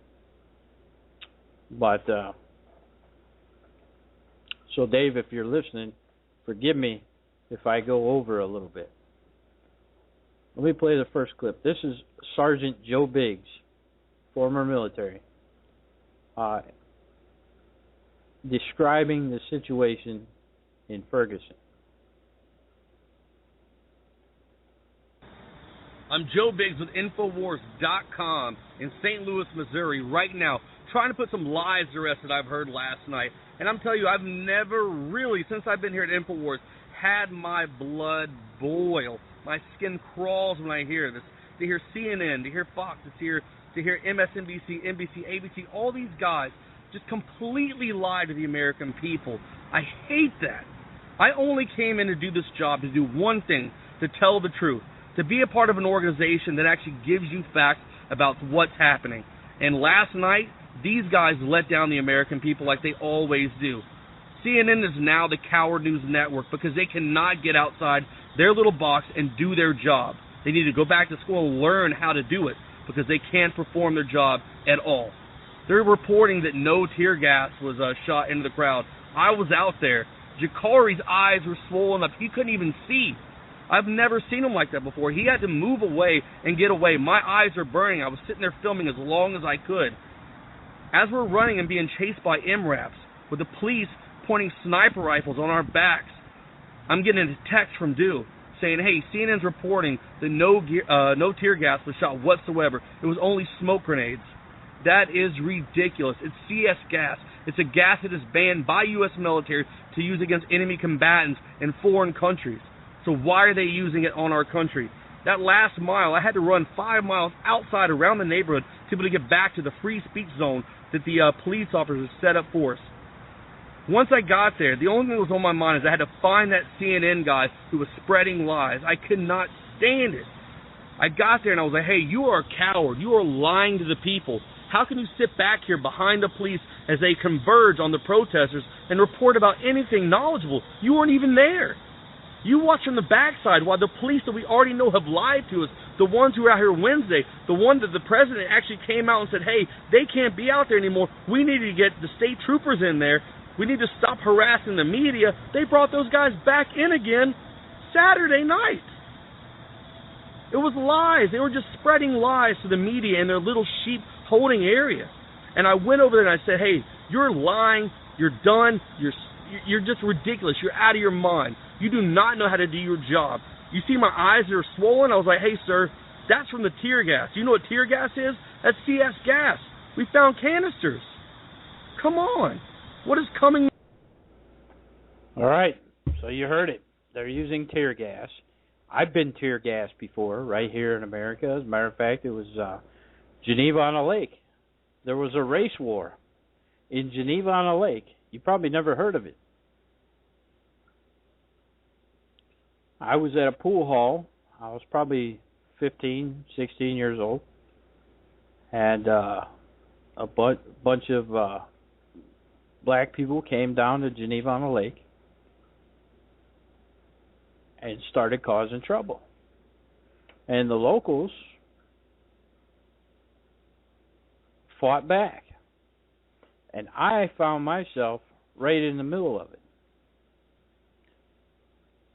But so Dave, if you're listening, forgive me if I go over a little bit. Let me play the first clip. This is Sergeant Joe Biggs, former military, describing the situation in Ferguson. I'm Joe Biggs with Infowars.com in St. Louis, Missouri right now, trying to put some lies to rest that I've heard last night. And I'm telling you, I've never really, since I've been here at Infowars, had my blood boil. My skin crawls when I hear this. To hear CNN, to hear Fox, to hear MSNBC, NBC, ABC, all these guys just completely lie to the American people. I hate that. I only came in to do this job to do one thing, to tell the truth, to be a part of an organization that actually gives you facts about what's happening. And last night, these guys let down the American people like they always do. CNN is now the coward news network because they cannot get outside their little box and do their job. They need to go back to school and learn how to do it because they can't perform their job at all. They're reporting that no tear gas was shot into the crowd. I was out there. Jakari's eyes were swollen up. He couldn't even see. I've never seen him like that before. He had to move away and get away. My eyes are burning. I was sitting there filming as long as I could. As we're running and being chased by MRAPs, with the police pointing sniper rifles on our backs, I'm getting a text from Dew saying, hey, CNN's reporting that no tear gas was shot whatsoever. It was only smoke grenades. That is ridiculous. It's CS gas. It's a gas that is banned by U.S. military to use against enemy combatants in foreign countries. So why are they using it on our country? That last mile, I had to run 5 miles outside around the neighborhood to be able to get back to the free speech zone that the police officers set up for us. Once I got there, the only thing that was on my mind is I had to find that CNN guy who was spreading lies. I could not stand it. I got there and I was like, hey, you are a coward. You are lying to the people. How can you sit back here behind the police as they converge on the protesters and report about anything knowledgeable? You weren't even there. You watch from the backside while the police that we already know have lied to us, the ones who were out here Wednesday, the one that the president actually came out and said, hey, they can't be out there anymore. We need to get the state troopers in there. We need to stop harassing the media. They brought those guys back in again Saturday night. It was lies. They were just spreading lies to the media in their little sheep holding area. And I went over there and I said, hey, you're lying. You're done. You're just ridiculous. You're out of your mind. You do not know how to do your job. You see my eyes that are swollen? I was like, hey, sir, that's from the tear gas. Do you know what tear gas is? That's CS gas. We found canisters. Come on. What is coming? All right. So you heard it. They're using tear gas. I've been tear gassed before right here in America. As a matter of fact, it was Geneva on a Lake. There was a race war in Geneva on a Lake. You probably never heard of it. I was at a pool hall. I was probably 15, 16 years old. And a bunch of black people came down to Geneva on a Lake and started causing trouble. And the locals fought back. And I found myself right in the middle of it.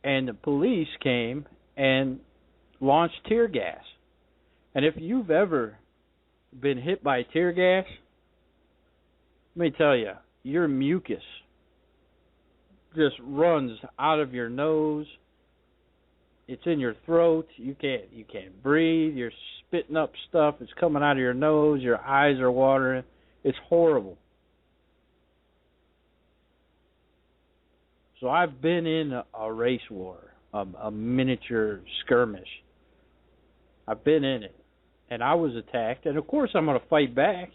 And the police came and launched tear gas. And if you've ever been hit by tear gas, let me tell you, your mucus just runs out of your nose. It's in your throat. You can't breathe. You're spitting up stuff. It's coming out of your nose. Your eyes are watering. It's horrible. So I've been in a race war, a miniature skirmish. I've been in it, and I was attacked. And of course, I'm going to fight back.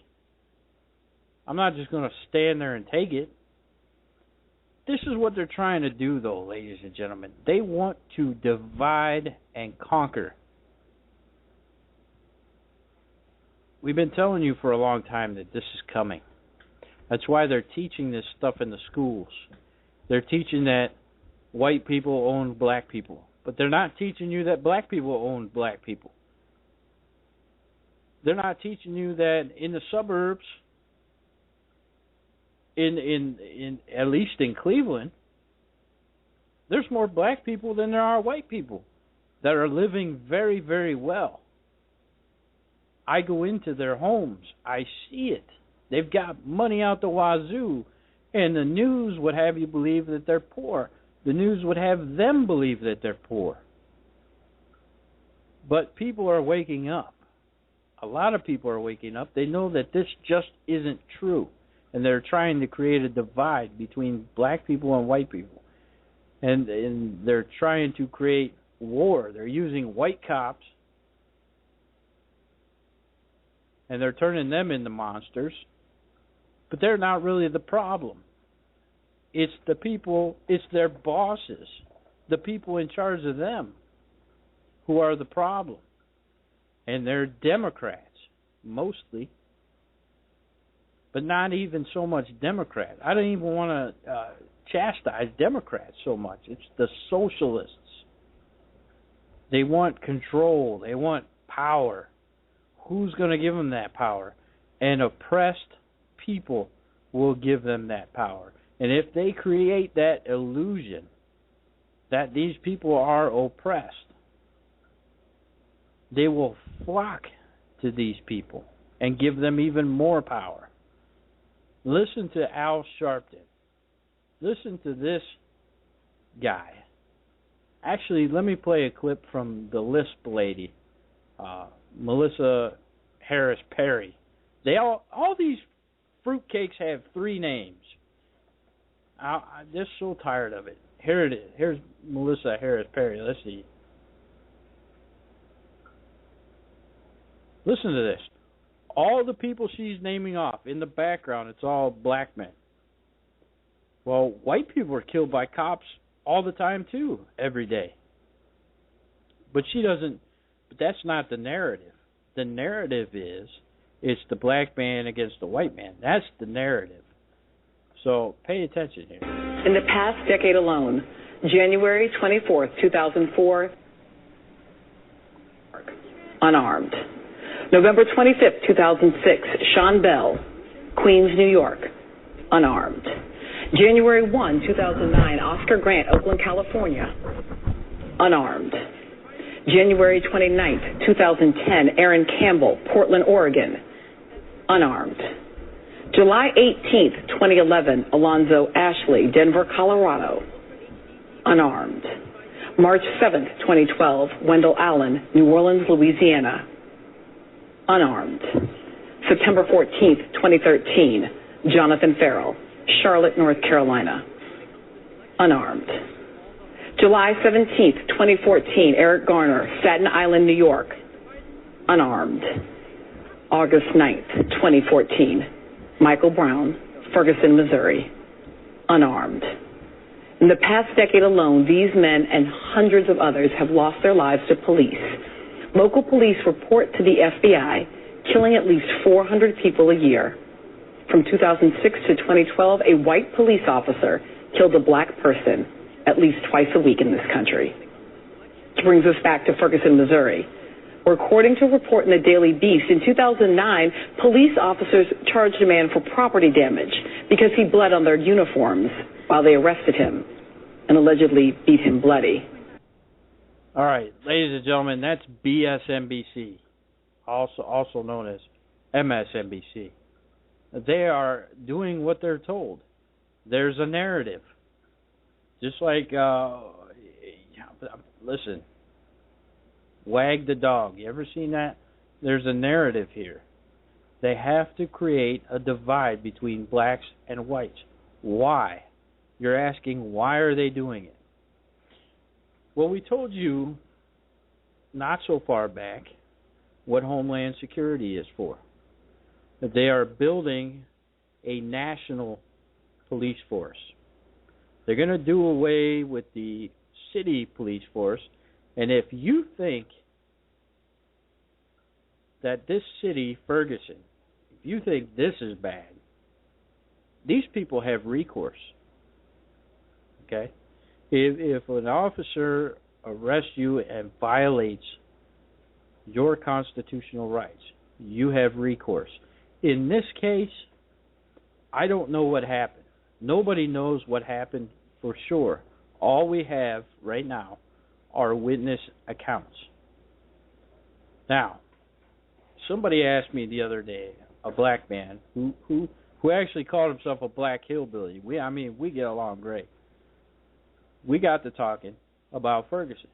I'm not just going to stand there and take it. This is what they're trying to do, though, ladies and gentlemen. They want to divide and conquer. We've been telling you for a long time that this is coming. That's why they're teaching this stuff in the schools. They're teaching that white people own black people. But they're not teaching you that black people own black people. They're not teaching you that in the suburbs, in at least in Cleveland, there's more black people than there are white people that are living very, very well. I go into their homes. I see it. They've got money out the wazoo, and the news would have you believe that they're poor. The news would have them believe that they're poor. But people are waking up. A lot of people are waking up. They know that this just isn't true. And they're trying to create a divide between black people and white people. And they're trying to create war. They're using white cops. And they're turning them into monsters. But they're not really the problem. It's the people, it's their bosses, the people in charge of them, who are the problem. And they're Democrats, mostly. But not even so much Democrat. I don't even want to chastise Democrats so much. It's the socialists. They want control. They want power. Who's going to give them that power? And oppressed people will give them that power. And if they create that illusion that these people are oppressed, they will flock to these people and give them even more power. Listen to Al Sharpton. Listen to this guy. Actually, let me play a clip from the Lisp lady, Melissa Harris Perry. They all these fruitcakes have three names. I'm just so tired of it. Here it is. Here's Melissa Harris Perry. Let's see. Listen to this. All the people she's naming off, in the background, it's all black men. Well, white people are killed by cops all the time, too, every day. But that's not the narrative. The narrative is, it's the black man against the white man. That's the narrative. So pay attention here. In the past decade alone, January 24th, 2004, unarmed. November 25th, 2006, Sean Bell, Queens, New York, unarmed. January 1, 2009, Oscar Grant, Oakland, California, unarmed. January 29th, 2010, Aaron Campbell, Portland, Oregon, unarmed. July 18th, 2011, Alonzo Ashley, Denver, Colorado, unarmed. March 7th, 2012, Wendell Allen, New Orleans, Louisiana, unarmed. September 14th, 2013, Jonathan Farrell, Charlotte, North Carolina, unarmed. July 17th, 2014, Eric Garner, Staten Island, New York, unarmed. August 9th, 2014, Michael Brown, Ferguson, Missouri, unarmed. In the past decade alone, these men and hundreds of others have lost their lives to police. Local police report to the FBI killing at least 400 people a year. From 2006 to 2012, a white police officer killed a black person at least twice a week in this country. Which brings us back to Ferguson, Missouri, where, according to a report in the Daily Beast, in 2009, police officers charged a man for property damage because he bled on their uniforms while they arrested him and allegedly beat him bloody. All right, ladies and gentlemen, that's BSNBC, also known as MSNBC. They are doing what they're told. There's a narrative. Just like, listen, wag the dog. You ever seen that? There's a narrative here. They have to create a divide between blacks and whites. Why? You're asking, why are they doing it? Well, we told you not so far back what Homeland Security is for. That they are building a national police force. They're going to do away with the city police force, and if you think that this city, Ferguson, if you think this is bad, these people have recourse. Okay? If an officer arrests you and violates your constitutional rights, you have recourse. In this case, I don't know what happened. Nobody knows what happened for sure. All we have right now are witness accounts. Now, somebody asked me the other day, a black man who actually called himself a black hillbilly. We get along great. We got to talking about Ferguson.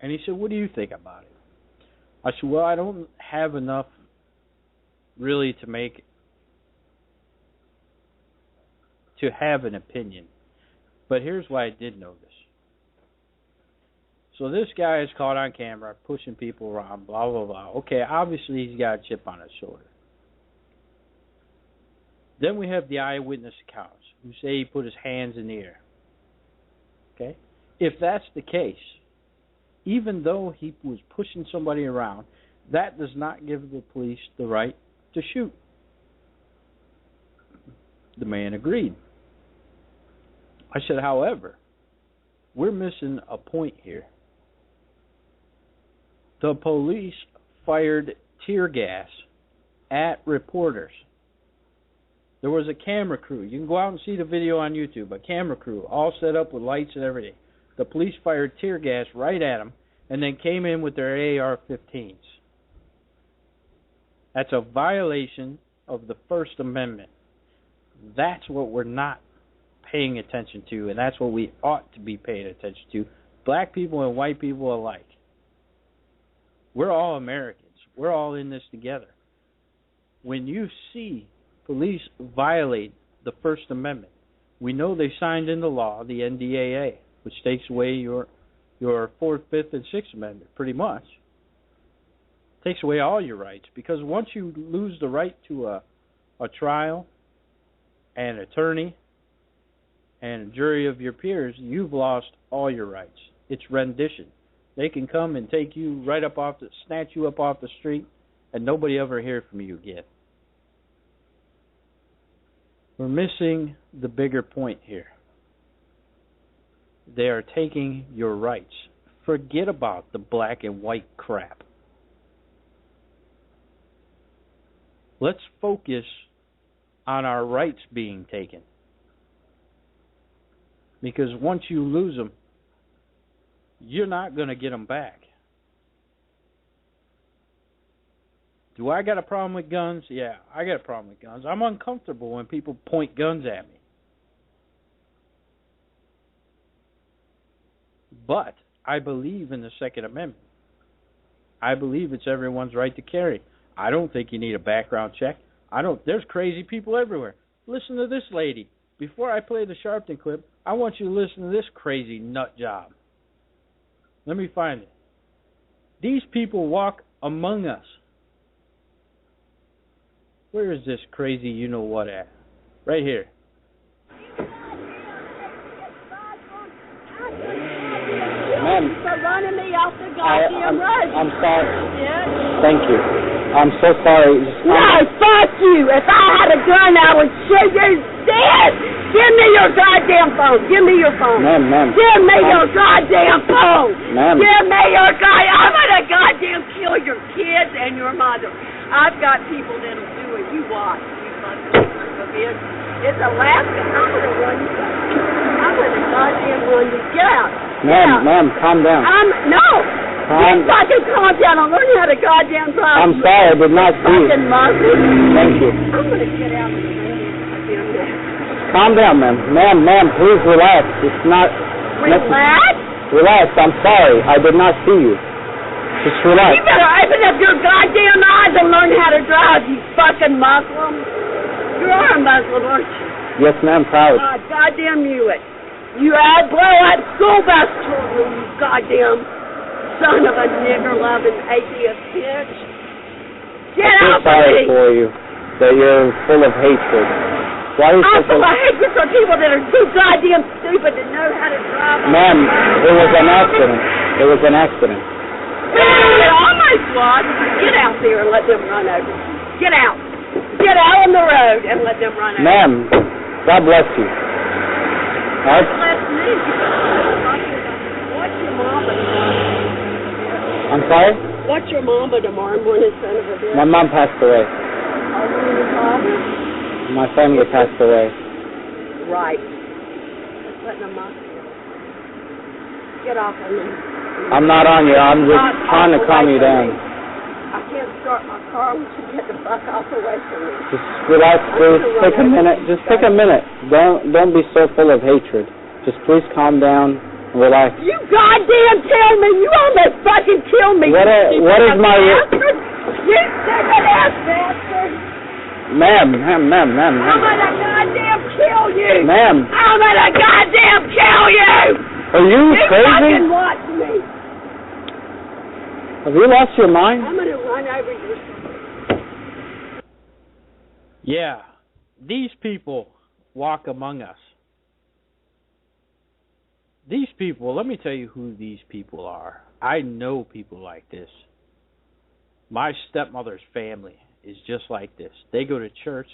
And he said, what do you think about it? I said, well, I don't have enough really to have an opinion. But here's why I did know this. So this guy is caught on camera pushing people around, blah, blah, blah. Okay, obviously he's got a chip on his shoulder. Then we have the eyewitness accounts who say he put his hands in the air. Okay? If that's the case, even though he was pushing somebody around, that does not give the police the right to shoot. The man agreed. I said, however, we're missing a point here. The police fired tear gas at reporters. There was a camera crew. You can go out and see the video on YouTube. A camera crew, all set up with lights and everything. The police fired tear gas right at them and then came in with their AR-15s. That's a violation of the First Amendment. That's what we're not paying attention to, and that's what we ought to be paying attention to, black people and white people alike. We're all Americans. We're all in this together. When you see police violate the First Amendment, we know they signed into law the NDAA, which takes away your 4th, 5th, and 6th Amendment, pretty much. Takes away all your rights, because once you lose the right to a trial, an attorney, and a jury of your peers, you've lost all your rights. It's rendition. They can come and take you right up snatch you up off the street, and nobody ever hear from you again. We're missing the bigger point here. They are taking your rights. Forget about the black and white crap. Let's focus on our rights being taken. Because once you lose them, you're not going to get them back. Do I got a problem with guns? Yeah, I got a problem with guns. I'm uncomfortable when people point guns at me. But I believe in the Second Amendment. I believe it's everyone's right to carry. I don't think you need a background check. There's crazy people everywhere. Listen to this lady. Before I play the Sharpton clip, I want you to listen to this crazy nut job. Let me find it. These people walk among us. Where is this crazy you-know-what at? Right here. Ma'am, for running me off the goddamn road. I'm sorry. Yeah. Thank you. I'm so sorry. No, fuck you. If I had a gun, I would shoot you dead. Give me your goddamn phone. Give me your phone. Ma'am. Give me your goddamn phone. Ma'am. Give me your I'm gonna goddamn kill your kids and your mother. I've got people that'll do it. You watch. You motherfucker. It's Alaska. I'm gonna run you down. I'm gonna goddamn run you. Get out. Ma'am, calm down. No. You fucking calm down. I'm learning how to goddamn drive. I'm sorry, I did not see you. Fucking Muslim. Thank you. I'm going to get out of the radio. Calm down, ma'am. Ma'am, please relax. It's not... Relax? Relax, I'm sorry. I did not see you. Just relax. You better open up your goddamn eyes and learn how to drive, you fucking Muslim. You are a Muslim, aren't you? Yes, ma'am, proud. Goddamn you it. You blow up school bus children, you goddamn son of a nigger-loving atheist bitch. Get out of me. I'm sorry for you that you're full of hatred. Why are you I'm full of hatred for people that are too goddamn stupid to know how to drive. Ma'am, it was an accident. It was an accident. Get on my squad. Get out there and let them run over. Get out. Get out on the road and let them run over. Ma'am, God bless you. All right? God bless me. Watch your mama tomorrow. I'm sorry? Watch your mama tomorrow morning, son of a bitch. My mom passed away. Are you your father? My family passed away. Right. Just letting them off. Get off of me. I'm not on you. I'm just trying to calm you down. I can't start my car once you get the fuck off away from me. Just relax, please. Take a minute. Just take a minute. Don't be so full of hatred. Just please calm down and relax. You goddamn tell me. You almost fucking killed me. What is my... bastard. You stupid ass bastard. Ma'am. I'm gonna goddamn kill you. Ma'am. I'm gonna goddamn kill you. Are you crazy? Fucking watch me. Have you lost your mind? I'm gonna run over your... Yeah, these people walk among us. These people, let me tell you who these people are. I know people like this. My stepmother's family is just like this. They go to church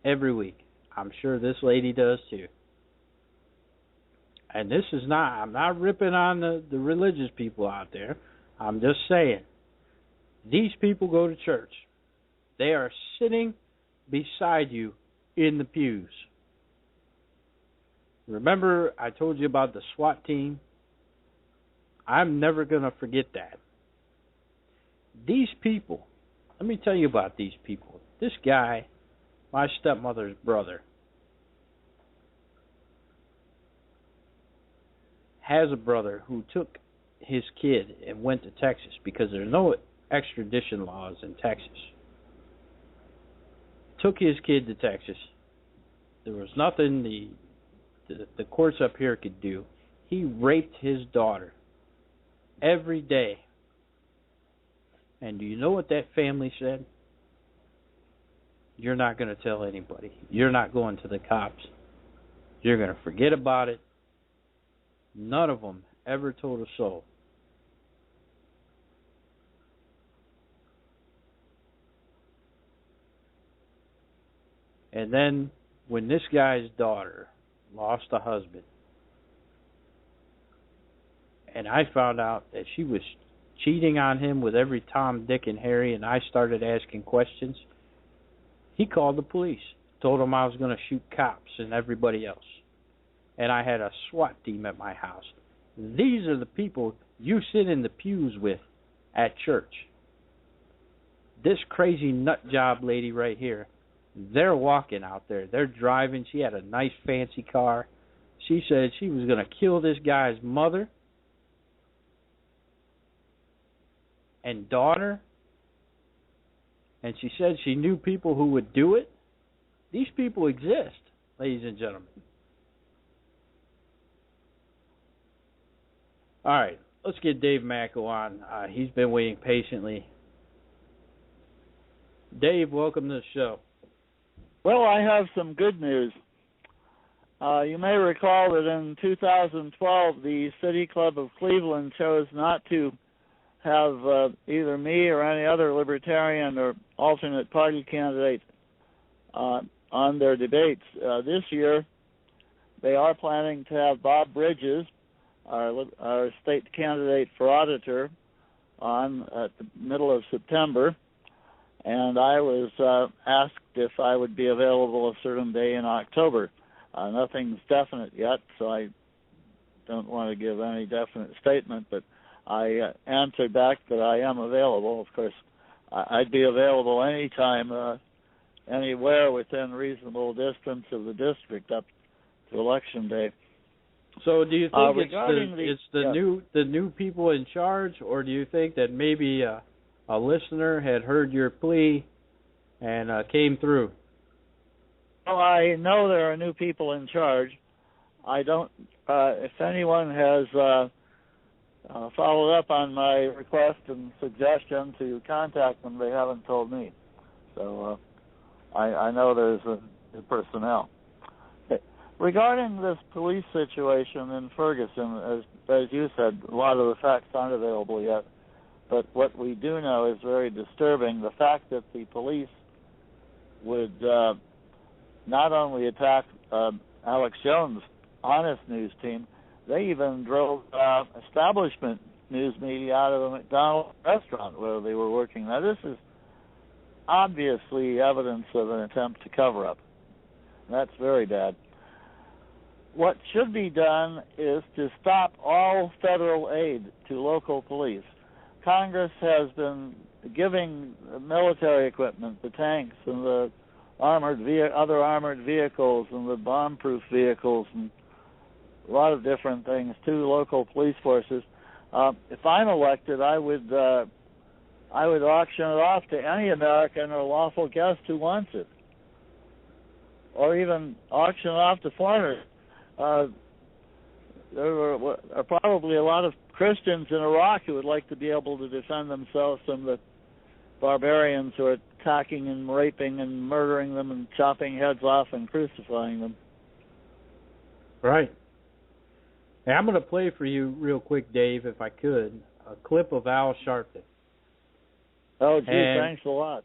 every week. I'm sure this lady does too. And this is not, I'm not ripping on the religious people out there. I'm just saying, these people go to church. They are sitting beside you in the pews. Remember I told you about the SWAT team? I'm never going to forget that. These people, let me tell you about these people. This guy, my stepmother's brother, has a brother who took his kid and went to Texas because there's no extradition laws in Texas. Took his kid to Texas. There was nothing the courts up here could do. He raped his daughter every day. And do you know what that family said? You're not going to tell anybody. You're not going to the cops. You're going to forget about it. None of them ever told a soul. And then when this guy's daughter lost a husband, and I found out that she was cheating on him with every Tom, Dick, and Harry, and I started asking questions, he called the police, told them I was going to shoot cops and everybody else. And I had a SWAT team at my house. These are the people you sit in the pews with at church. This crazy nut job lady right here, they're walking out there. They're driving. She had a nice fancy car. She said she was going to kill this guy's mother and daughter. And she said she knew people who would do it. These people exist, ladies and gentlemen. All right, let's get Dave Macko on. He's been waiting patiently. Dave, welcome to the show. Well, I have some good news. You may recall that in 2012, the City Club of Cleveland chose not to have either me or any other libertarian or alternate party candidate on their debates. This year, they are planning to have Bob Bridges, our state candidate for auditor, on at the middle of September. And I was asked if I would be available a certain day in October. Nothing's definite yet, so I don't want to give any definite statement, but I answered back that I am available. Of course, I'd be available anytime, anywhere within reasonable distance of the district up to Election Day. So do you think it's the new people in charge, or do you think that maybe a listener had heard your plea and came through? Well, I know there are new people in charge. I don't. If anyone has followed up on my request and suggestion to contact them, they haven't told me. So I know there's a personnel. Regarding this police situation in Ferguson, as you said, a lot of the facts aren't available yet. But what we do know is very disturbing. The fact that the police would not only attack Alex Jones' Honest News team, they even drove establishment news media out of a McDonald's restaurant where they were working. Now, this is obviously evidence of an attempt to cover up. That's very bad. What should be done is to stop all federal aid to local police. Congress has been giving military equipment, the tanks and the other armored vehicles and the bomb-proof vehicles and a lot of different things to local police forces. If I'm elected, I would auction it off to any American or lawful guest who wants it, or even auction it off to foreigners. There are probably a lot of Christians in Iraq who would like to be able to defend themselves from the barbarians who are attacking and raping and murdering them and chopping heads off and crucifying them. Right. Hey, I'm going to play for you real quick, Dave, if I could, a clip of Al Sharpton. Oh, gee, thanks a lot.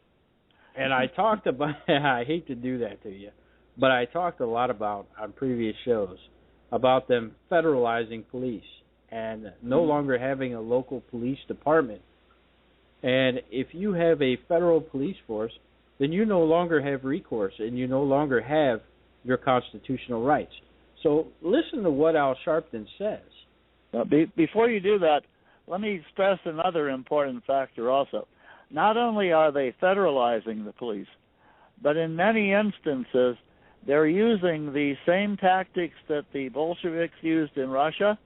And I talked about, I hate to do that to you, but I talked a lot about, on previous shows, about them federalizing police and no longer having a local police department. And if you have a federal police force, then you no longer have recourse and you no longer have your constitutional rights. So listen to what Al Sharpton says. Now, before you do that, let me stress another important factor also. Not only are they federalizing the police, but in many instances, they're using the same tactics that the Bolsheviks used in Russia,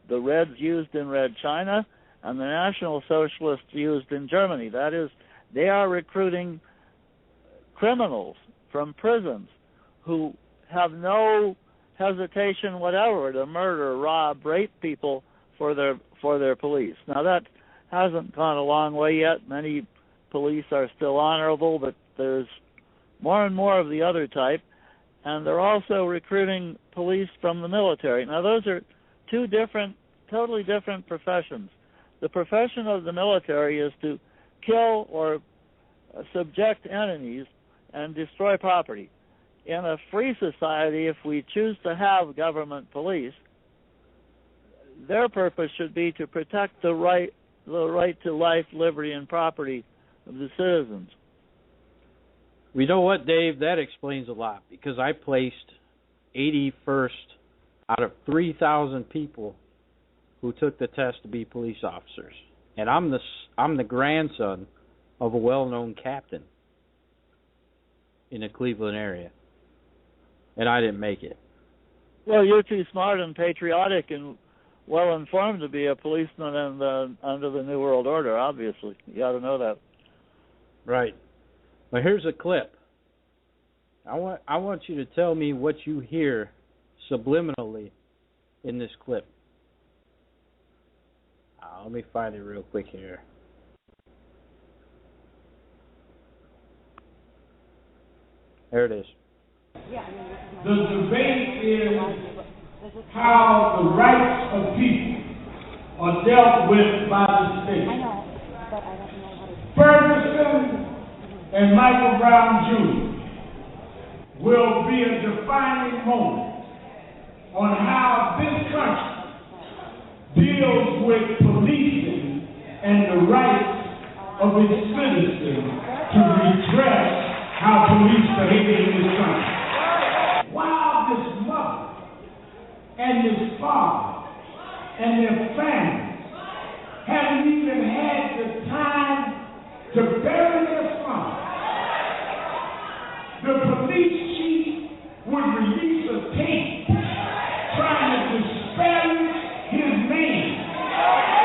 the Reds used in Red China, and the National Socialists used in Germany. That is, they are recruiting criminals from prisons who have no hesitation whatever to murder, rob, rape people for their police. Now, that hasn't gone a long way yet. Many police are still honorable, but there's more and more of the other type. And they're also recruiting police from the military. Now, those are two totally different professions. The profession of the military is to kill or subject enemies and destroy property. In a free society, if we choose to have government police, their purpose should be to protect the right to life, liberty, and property of the citizens. You know what, Dave? That explains a lot, because I placed 81st out of 3,000 people who took the test to be police officers, and I'm the grandson of a well-known captain in the Cleveland area, and I didn't make it. Well, you're too smart and patriotic and well-informed to be a policeman under the New World Order, obviously. You ought to know that. Right. Well, here's a clip. I want you to tell me what you hear subliminally in this clip. Let me find it real quick here. There it is. The debate is how the rights of people are dealt with by the state. Ferguson and Michael Brown Jr. will be a defining moment on how this country deals with policing and the rights of its citizens to redress how police behave in this country. While this mother and this father to bury their son. The police chief would release a tape trying to disparage his name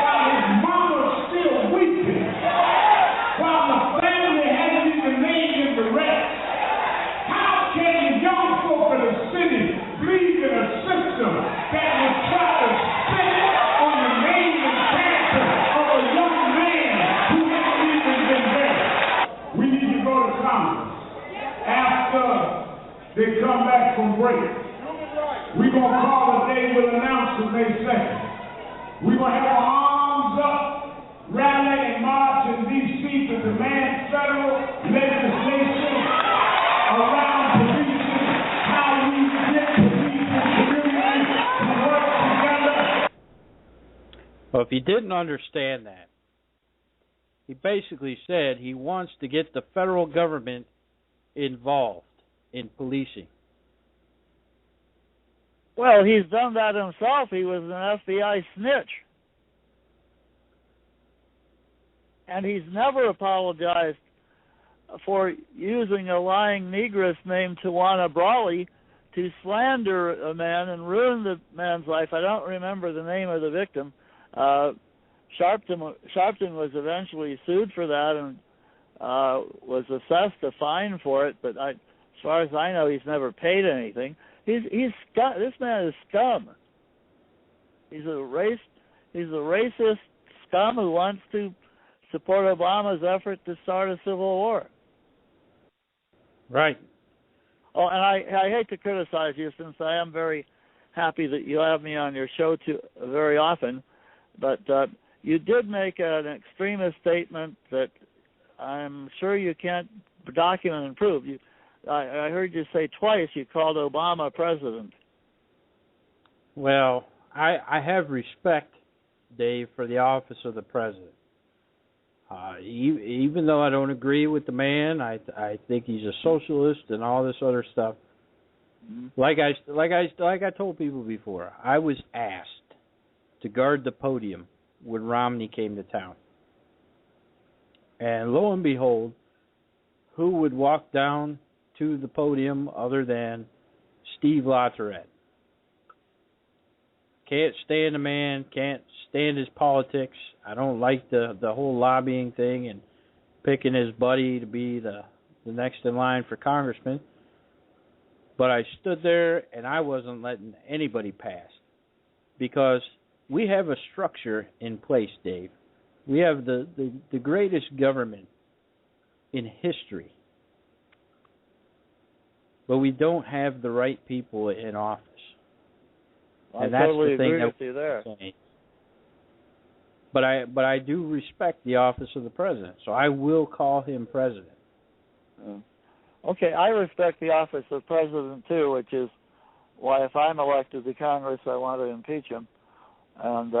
while his mama's still weeping, while the family hasn't even made him the rest. How can the young folk of the city believe in a system that would try to spit on the name and character of a young man who hasn't even been there? We need to go to Congress after they come back from break. We're going to call a day we'll announce it May 2nd. We're going to have our arms up, rally and march in D.C. to demand federal legislation around policing, how we get police and communities to work together. Well, if you didn't understand that, he basically said he wants to get the federal government involved in policing. Well, he's done that himself. He was an FBI snitch. And he's never apologized for using a lying negress named Tawana Brawley to slander a man and ruin the man's life. I don't remember the name of the victim. Sharpton was eventually sued for that and was assessed a fine for it, but as far as I know, he's never paid anything. He's scum. This man is scum. He's a racist scum who wants to support Obama's effort to start a civil war. Right. Oh, and I hate to criticize you, since I am very happy that you have me on your show very often, but you did make an extremist statement that I'm sure you can't document and prove. I heard you say twice you called Obama president. Well, I have respect, Dave, for the office of the president. Even though I don't agree with the man, I think he's a socialist and all this other stuff. Mm-hmm. Like I told people before, I was asked to guard the podium when Romney came to town. And lo and behold, who would walk down to the podium other than Steve Latourette? Can't stand the man, can't stand his politics. I don't like the whole lobbying thing and picking his buddy to be the next in line for congressman. But I stood there and I wasn't letting anybody pass, because we have a structure in place, Dave. We have the greatest government in history, but we don't have the right people in office. I totally agree with you there. But I do respect the office of the president, so I will call him president. Okay, I respect the office of president too, which is why if I'm elected to Congress, I want to impeach him. And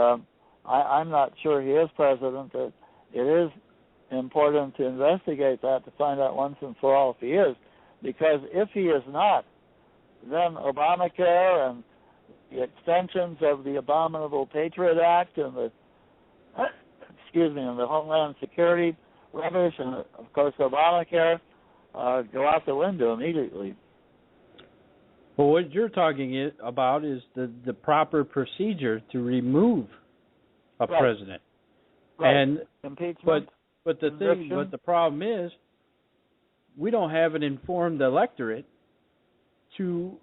I'm not sure he is president. It is important to investigate that to find out once and for all if he is, because if he is not, then Obamacare and the extensions of the Abominable Patriot Act and the and the Homeland Security rubbish, and of course Obamacare go out the window immediately. Well, what you're talking about is the proper procedure to remove a president. Right. And impeachment. But the problem is, we don't have an informed electorate to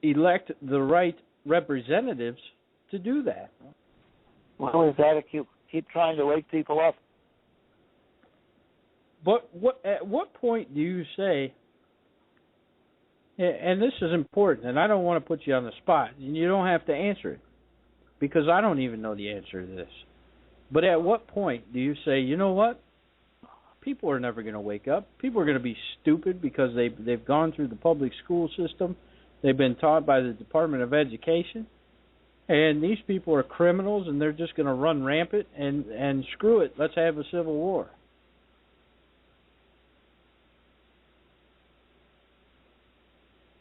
elect the right representatives to do that. Well, we've got to keep trying to wake people up. But at what point do you say, and this is important, and I don't want to put you on the spot, and you don't have to answer it, because I don't even know the answer to this. But at what point do you say, you know what? People are never going to wake up. People are going to be stupid because they've gone through the public school system. They've been taught by the Department of Education. And these people are criminals, and they're just going to run rampant, and screw it, let's have a civil war.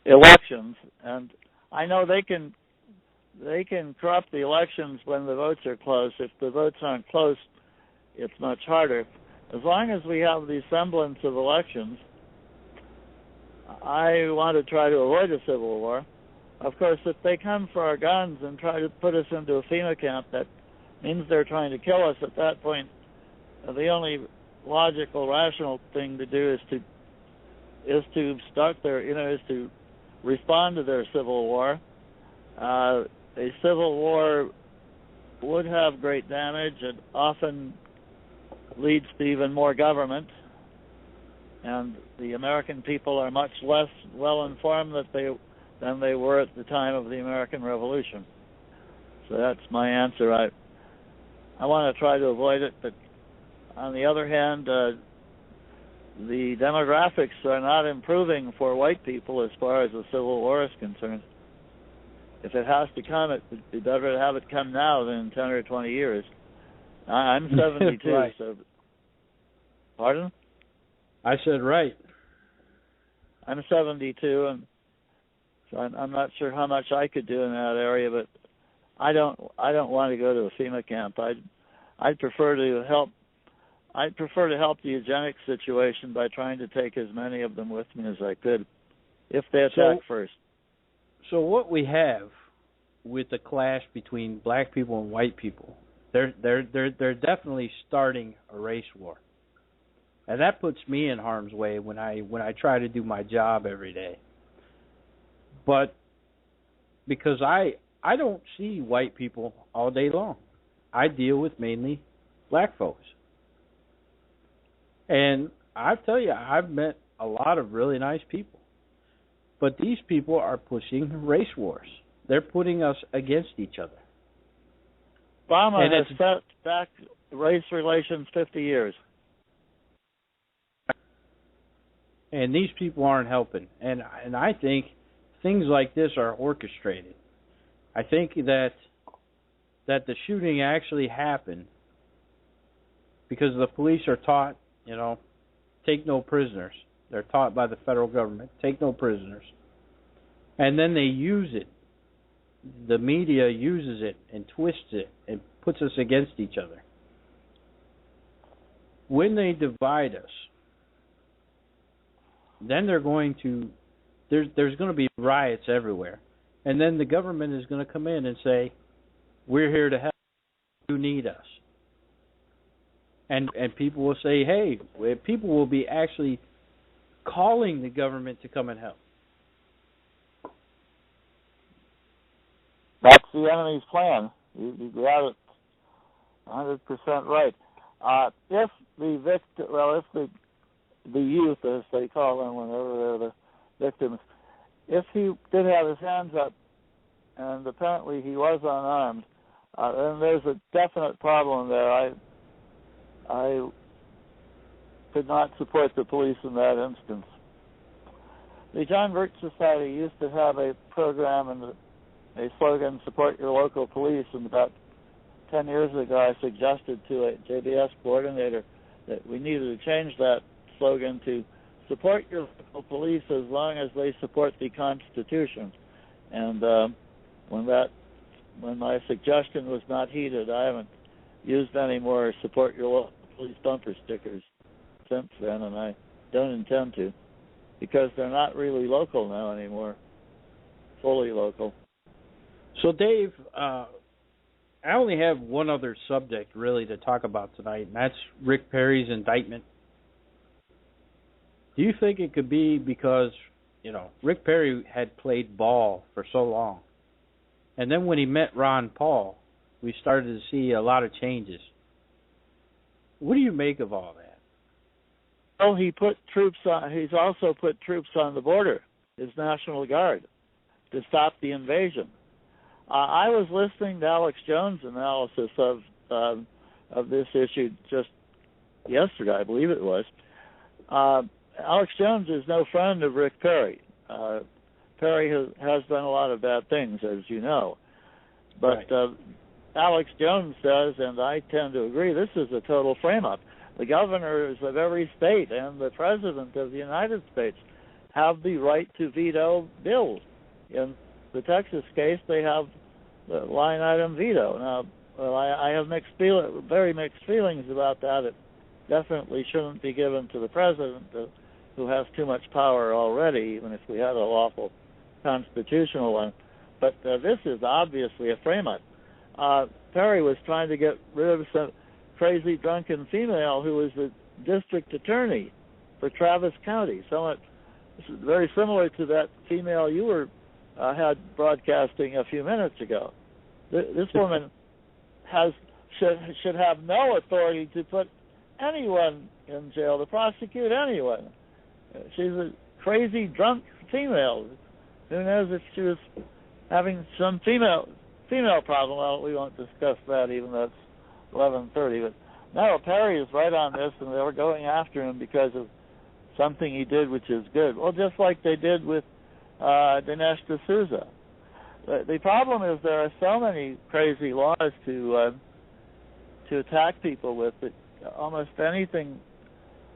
Elections, and I know they can corrupt the elections when the votes are close. If the votes aren't close, it's much harder. as long as we have the semblance of elections, I want to try to avoid a civil war. Of course, if they come for our guns and try to put us into a FEMA camp, that means they're trying to kill us. At that point, the only logical, rational thing to do is to start is to respond to their civil war. A civil war would have great damage. It often leads to even more government, and the American people are much less well informed than they were at the time of the American Revolution. So that's my answer. I want to try to avoid it, but on the other hand, the demographics are not improving for white people as far as the Civil War is concerned. If it has to come, it would be better to have it come now than in 10 or 20 years. I'm 72, right. So... Pardon? I said right. I'm 72, and so I'm not sure how much I could do in that area, but I don't want to go to a FEMA camp. I'd prefer to help the eugenics situation by trying to take as many of them with me as I could, if they attack first. So what we have with the clash between black people and white people, they're definitely starting a race war, and that puts me in harm's way when I try to do my job every day. But because I don't see white people all day long, I deal with mainly black folks. And I tell you, I've met a lot of really nice people. But these people are pushing race wars. They're putting us against each other. Obama has set back race relations 50 years. And these people aren't helping. And I think things like this are orchestrated. I think that the shooting actually happened because the police are taught, take no prisoners. They're taught by the federal government, take no prisoners. And then they use it. The media uses it and twists it and puts us against each other. When they divide us, then there's going to be riots everywhere. And then the government is going to come in and say, we're here to help. You need us. And people will say, hey, people will be actually calling the government to come and help. That's the enemy's plan. You got it 100% right. If the youth, as they call them whenever they're the victims, if he did have his hands up, and apparently he was unarmed, then there's a definite problem there. I could not support the police in that instance. The John Birch Society used to have a program and a slogan, support your local police, and about 10 years ago I suggested to a JBS coordinator that we needed to change that slogan to support your local police as long as they support the Constitution. And when my suggestion was not heeded, I haven't used any more support your local police bumper stickers since then, and I don't intend to, because they're not really local now anymore, fully local. So, Dave, I only have one other subject really to talk about tonight, and that's Rick Perry's indictment. Do you think it could be because, Rick Perry had played ball for so long, and then when he met Ron Paul, we started to see a lot of changes? What do you make of all that? Well, he's also put troops on the border, his National Guard, to stop the invasion. I was listening to Alex Jones' analysis of this issue just yesterday, I believe it was. Alex Jones is no friend of Rick Perry. Perry has done a lot of bad things, as you know. But right. Alex Jones says, and I tend to agree, this is a total frame-up. The governors of every state and the President of the United States have the right to veto bills. In the Texas case, they have the line item veto. Now, I have very mixed feelings about that definitely shouldn't be given to the president, who has too much power already, even if we had a lawful constitutional one. But this is obviously a frame-up. Perry was trying to get rid of some crazy drunken female who was the district attorney for Travis County. Somewhat very similar to that female you were had broadcasting a few minutes ago. This woman should have no authority to put anyone in jail, to prosecute anyone. She's a crazy drunk female. Who knows if she was having some female problem? Well, we won't discuss that, even though it's 11:30. But no, Perry is right on this, and they were going after him because of something he did, which is good. Well, just like they did with Dinesh D'Souza. The problem is there are so many crazy laws to attack people with that almost anything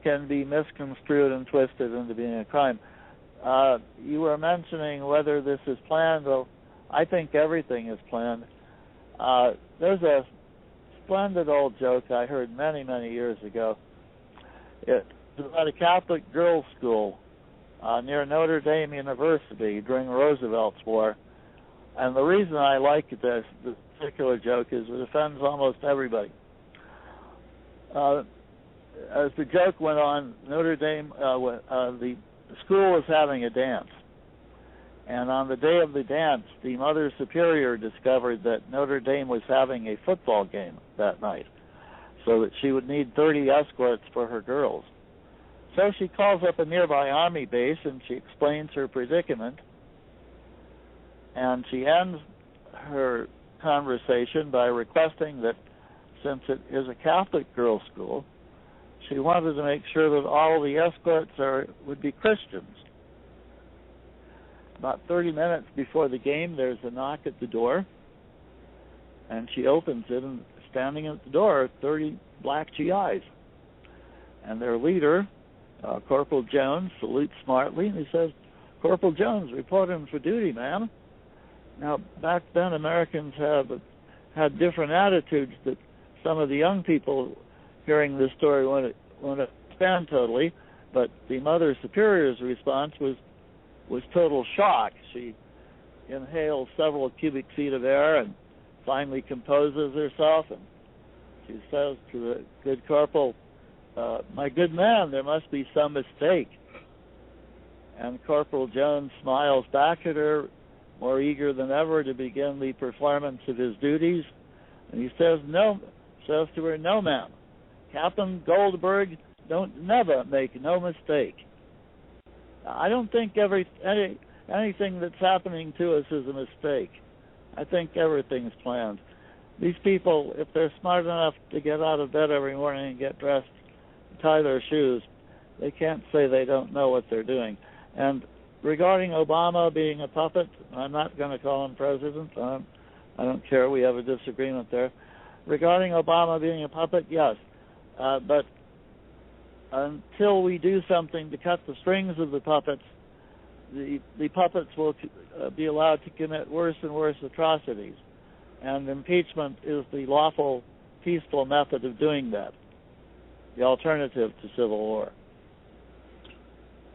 can be misconstrued and twisted into being a crime. You were mentioning whether this is planned. Well, I think everything is planned. There's a splendid old joke I heard many, many years ago. It was about a Catholic girls' school near Notre Dame University during Roosevelt's War. And the reason I like this particular joke is it offends almost everybody. As the joke went on, Notre Dame, the school was having a dance. And on the day of the dance, the Mother Superior discovered that Notre Dame was having a football game that night, so that she would need 30 escorts for her girls. So she calls up a nearby army base and she explains her predicament. And she ends her conversation by requesting that, since it is a Catholic girls' school, she wanted to make sure that all the escorts would be Christians. About 30 minutes before the game, there's a knock at the door, and she opens it, and standing at the door are 30 black GIs. And their leader, Corporal Jones, salutes smartly, and he says, "Corporal Jones, reporting for duty, ma'am." Now, back then, Americans had different attitudes that some of the young people hearing this story won't understand totally, but the Mother Superior's response was total shock. She inhales several cubic feet of air and finally composes herself, and she says to the good corporal, "My good man, there must be some mistake." And Corporal Jones smiles back at her, more eager than ever to begin the performance of his duties, and he says to her, "No, ma'am. Captain Goldberg don't never make no mistake." I don't think anything that's happening to us is a mistake. I think everything's planned. These people, if they're smart enough to get out of bed every morning and get dressed, tie their shoes, they can't say they don't know what they're doing. And regarding Obama being a puppet, I'm not going to call him president. I don't care. We have a disagreement there. Regarding Obama being a puppet, yes. But until we do something to cut the strings of the puppets, the puppets will be allowed to commit worse and worse atrocities. And impeachment is the lawful, peaceful method of doing that, the alternative to civil war.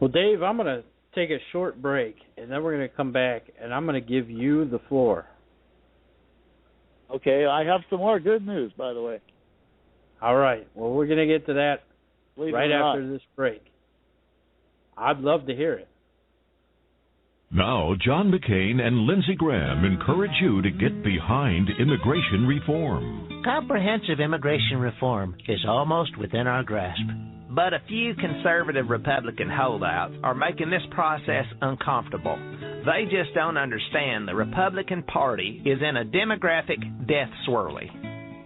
Well, Dave, I'm going to take a short break, and then we're going to come back, and I'm going to give you the floor. Okay, I have some more good news, by the way. All right. Well, we're going to get to that right after this break. I'd love to hear it. Now, John McCain and Lindsey Graham encourage you to get behind immigration reform. Comprehensive immigration reform is almost within our grasp. But a few conservative Republican holdouts are making this process uncomfortable. They just don't understand the Republican Party is in a demographic death swirly.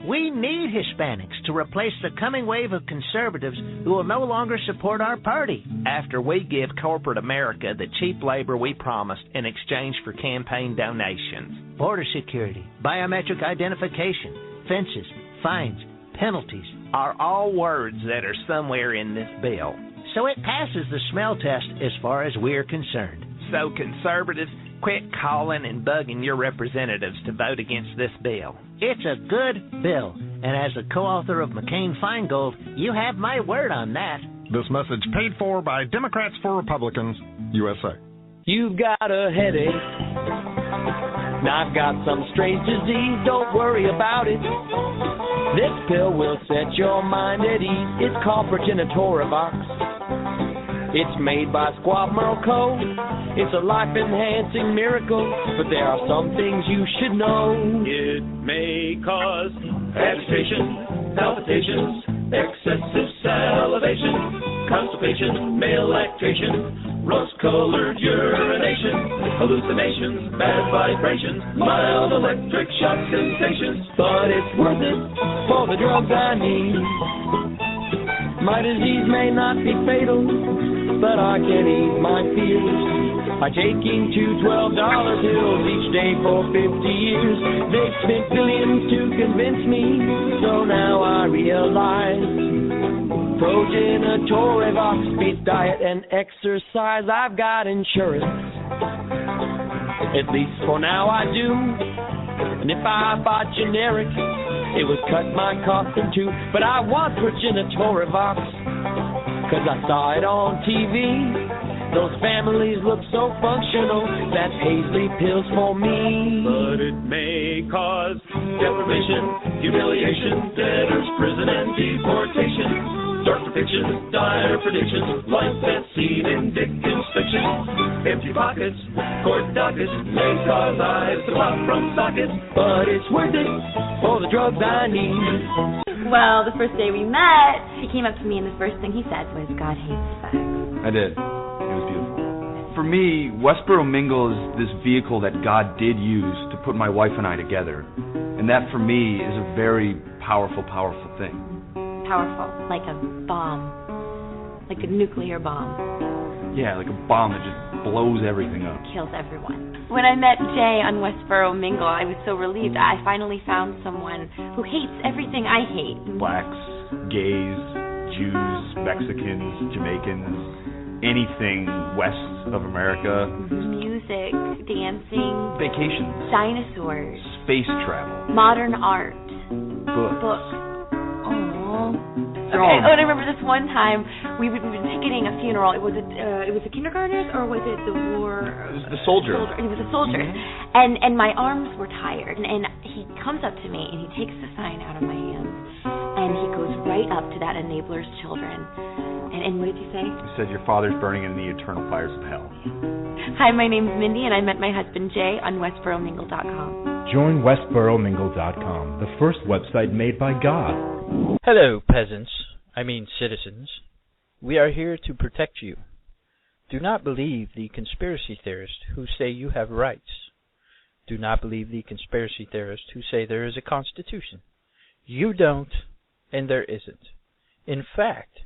We need Hispanics to replace the coming wave of conservatives who will no longer support our party after we give corporate America the cheap labor we promised in exchange for campaign donations. Border security, biometric identification, fences, fines, penalties are all words that are somewhere in this bill. So it passes the smell test as far as we're concerned. So conservatives, quit calling and bugging your representatives to vote against this bill. It's a good bill, And as the co-author of McCain-Feingold, you have my word on that. This message paid for by Democrats for Republicans, USA. You've got a headache. Now I've got some strange disease. Don't worry about it. This pill will set your mind at ease. It's called Progenitorivox. It's made by Squab Macko. It's a life-enhancing miracle, but there are some things you should know. It may cause agitation, palpitations, excessive salivation, constipation, male lactation, rose-colored urination, hallucinations, bad vibrations, mild electric shock sensations. But it's worth it for the drugs I need. My disease may not be fatal, but I can ease my fears by taking 2 $12 pills each day for 50 years. They've spent billions to convince me, so now I realize Progenitorivox beats diet and exercise. I've got insurance, at least for now I do. And if I bought generic, it would cut my cost in two. But I want Progenitorivox, 'cause I saw it on TV. Those families look so functional. That Paisley pill's for me. But it may cause deprivation, humiliation, debtors, prison, and deportation. Dark depictions, dire predictions, life that's seen in Dickens fiction. Empty pockets, court dockets, may cause eyes to pop from sockets. But it's worth it for the drugs I need. Well, the first day we met, he came up to me and the first thing he said was, "God hates sex." I did. It was beautiful. For me, Westboro Mingle is this vehicle that God did use to put my wife and I together. And that, for me, is a very powerful, powerful thing. Powerful, like a bomb, like a nuclear bomb. Yeah, like a bomb that just blows everything up. Kills everyone. When I met Jay on Westboro Mingle, I was so relieved. I finally found someone who hates everything I hate. Blacks, gays, Jews, Mexicans, Jamaicans, anything west of America. Music, dancing, Vacations, dinosaurs, space travel, modern art, books. Okay. Oh, and I remember this one time we've been ticketing a funeral. It was a kindergartners, or was it the war? It was the soldier. It was a soldier, and my arms were tired. And he comes up to me and he takes the sign out of my hands and he goes right up to that enabler's children. And what did you say? He said, "Your father's burning in the eternal fires of hell." Hi, my name's Mindy, and I met my husband Jay on WestboroMingle.com. Join WestboroMingle.com, the first website made by God. Hello, peasants. I mean citizens. We are here to protect you. Do not believe the conspiracy theorists who say you have rights. Do not believe the conspiracy theorists who say there is a constitution. You don't, and there isn't. In fact,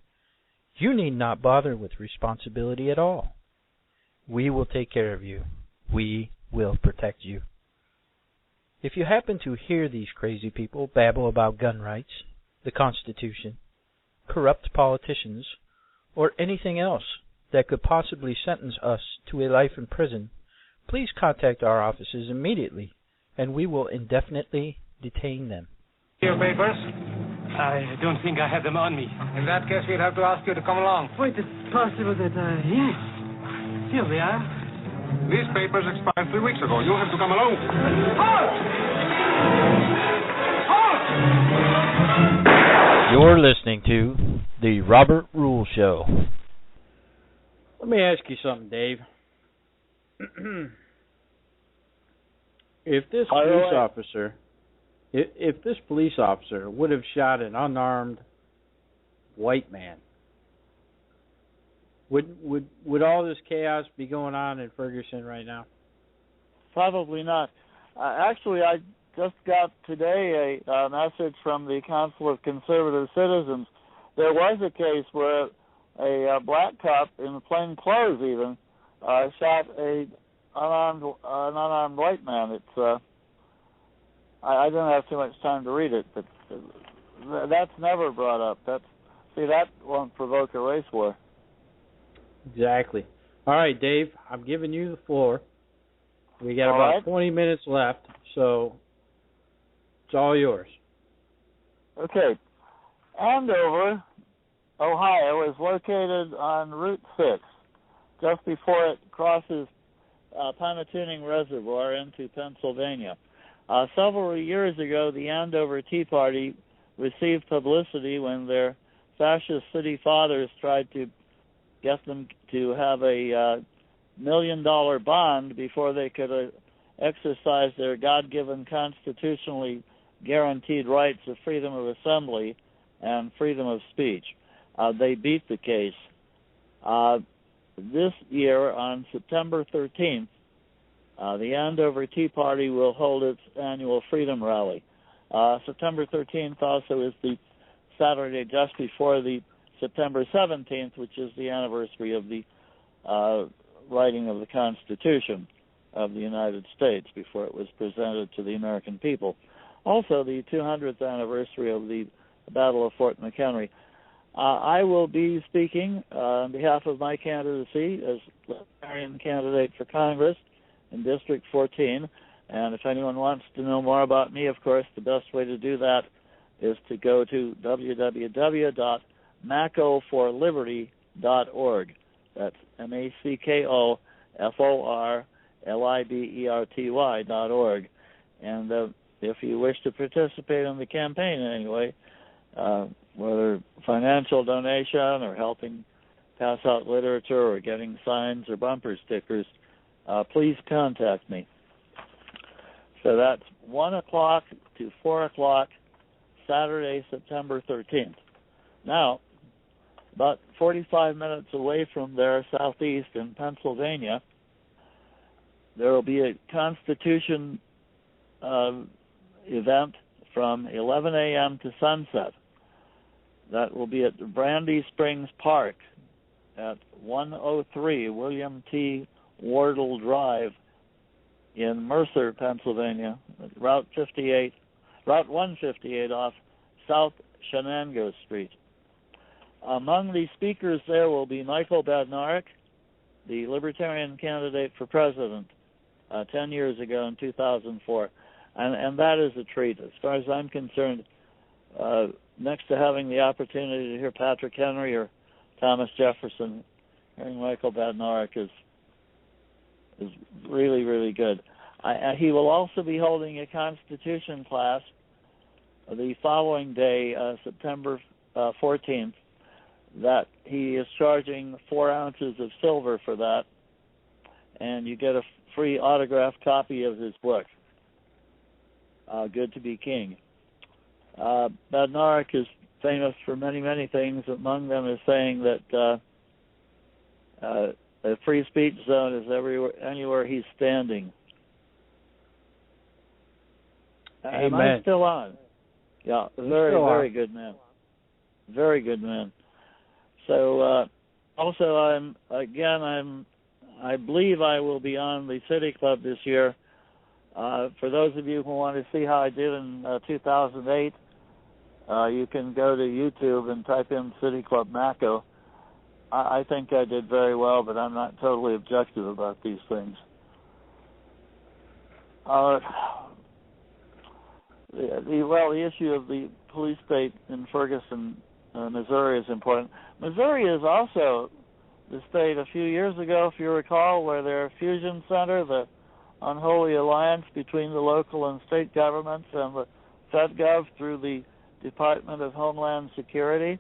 you need not bother with responsibility at all. We will take care of you. We will protect you. If you happen to hear these crazy people babble about gun rights, the Constitution, corrupt politicians, or anything else that could possibly sentence us to a life in prison, please contact our offices immediately, and we will indefinitely detain them. Your papers? I don't think I have them on me. In that case, we'll have to ask you to come along. Wait, it's possible that yes. Here they are. These papers expired 3 weeks ago. You'll have to come along. Halt! Halt! You're listening to The Robert Rule Show. Let me ask you something, Dave. If this police officer would have shot an unarmed white man, would all this chaos be going on in Ferguson right now? Probably not. Actually, I just got today a message from the Council of Conservative Citizens. There was a case where a black cop in plain clothes even shot an unarmed white man. It's I don't have too much time to read it, but that's never brought up. That won't provoke a race war. Exactly. All right, Dave, I'm giving you the floor. We got about 20 minutes left, so it's all yours. Okay. Andover, Ohio, is located on Route 6, just before it crosses Pontotoning Reservoir into Pennsylvania. Several years ago, the Andover Tea Party received publicity when their fascist city fathers tried to get them to have a $1 million bond before they could exercise their God-given constitutionally guaranteed rights of freedom of assembly and freedom of speech. They beat the case. This year, on September 13th, the Andover Tea Party will hold its annual Freedom Rally. September 13th also is the Saturday just before the September 17th, which is the anniversary of the writing of the Constitution of the United States, before it was presented to the American people. Also, the 200th anniversary of the Battle of Fort McHenry. I will be speaking on behalf of my candidacy as Libertarian candidate for Congress in District 14. And if anyone wants to know more about me, of course, the best way to do that is to go to www.mackoforliberty.org. That's MackoForLiberty.org. And if you wish to participate in the campaign in any way, whether financial donation or helping pass out literature or getting signs or bumper stickers, please contact me. So that's 1 o'clock to 4 o'clock, Saturday, September 13th. Now, about 45 minutes away from there, southeast in Pennsylvania, there will be a Constitution event from 11 a.m. to sunset. That will be at Brandy Springs Park at 103 William T. Wardle Drive in Mercer, Pennsylvania, Route 158 off South Shenango Street. Among the speakers there will be Michael Badnarik, the Libertarian candidate for president 10 years ago in 2004. And that is a treat. As far as I'm concerned, next to having the opportunity to hear Patrick Henry or Thomas Jefferson, hearing Michael Badnarik is really, really good. He will also be holding a Constitution class the following day, September 14th, that he is charging 4 ounces of silver for that, and you get a free autographed copy of his book, Good to be King. Badnarik is famous for many, many things. Among them is saying that a free speech zone is anywhere he's standing. Amen. Am I still on? Yeah, very good man. Very good man. So also I believe I will be on the City Club this year. For those of you who want to see how I did in 2008, you can go to YouTube and type in City Club Macko. I think I did very well, but I'm not totally objective about these things. The issue of the police state in Ferguson, Missouri is important. Missouri is also the state a few years ago, if you recall, where their fusion center, the unholy alliance between the local and state governments and the FedGov through the Department of Homeland Security,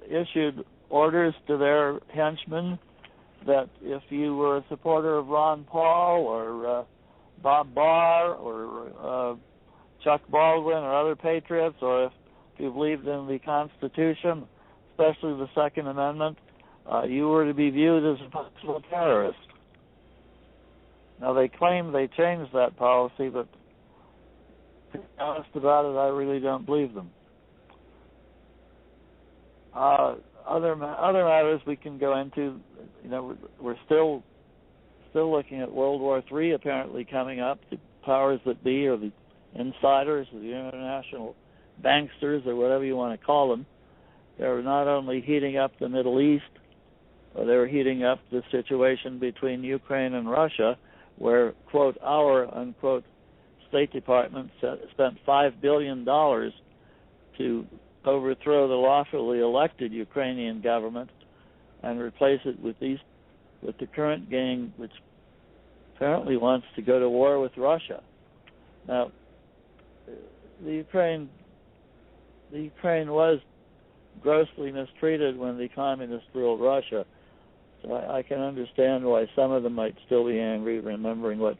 issued orders to their henchmen that if you were a supporter of Ron Paul or Bob Barr or Chuck Baldwin or other patriots, or if you believed in the Constitution, especially the Second Amendment, you were to be viewed as a possible terrorist. Now, they claim they changed that policy, but to be honest about it, I really don't believe them. Other matters we can go into, we're still looking at World War III apparently coming up. The powers that be, or the insiders, or the international banksters, or whatever you want to call them, they're not only heating up the Middle East, but they're heating up the situation between Ukraine and Russia, where, quote, our, unquote, State Department spent $5 billion to overthrow the lawfully elected Ukrainian government and replace it with the current gang, which apparently wants to go to war with Russia. Now, the Ukraine was grossly mistreated when the communists ruled Russia. So I can understand why some of them might still be angry, remembering what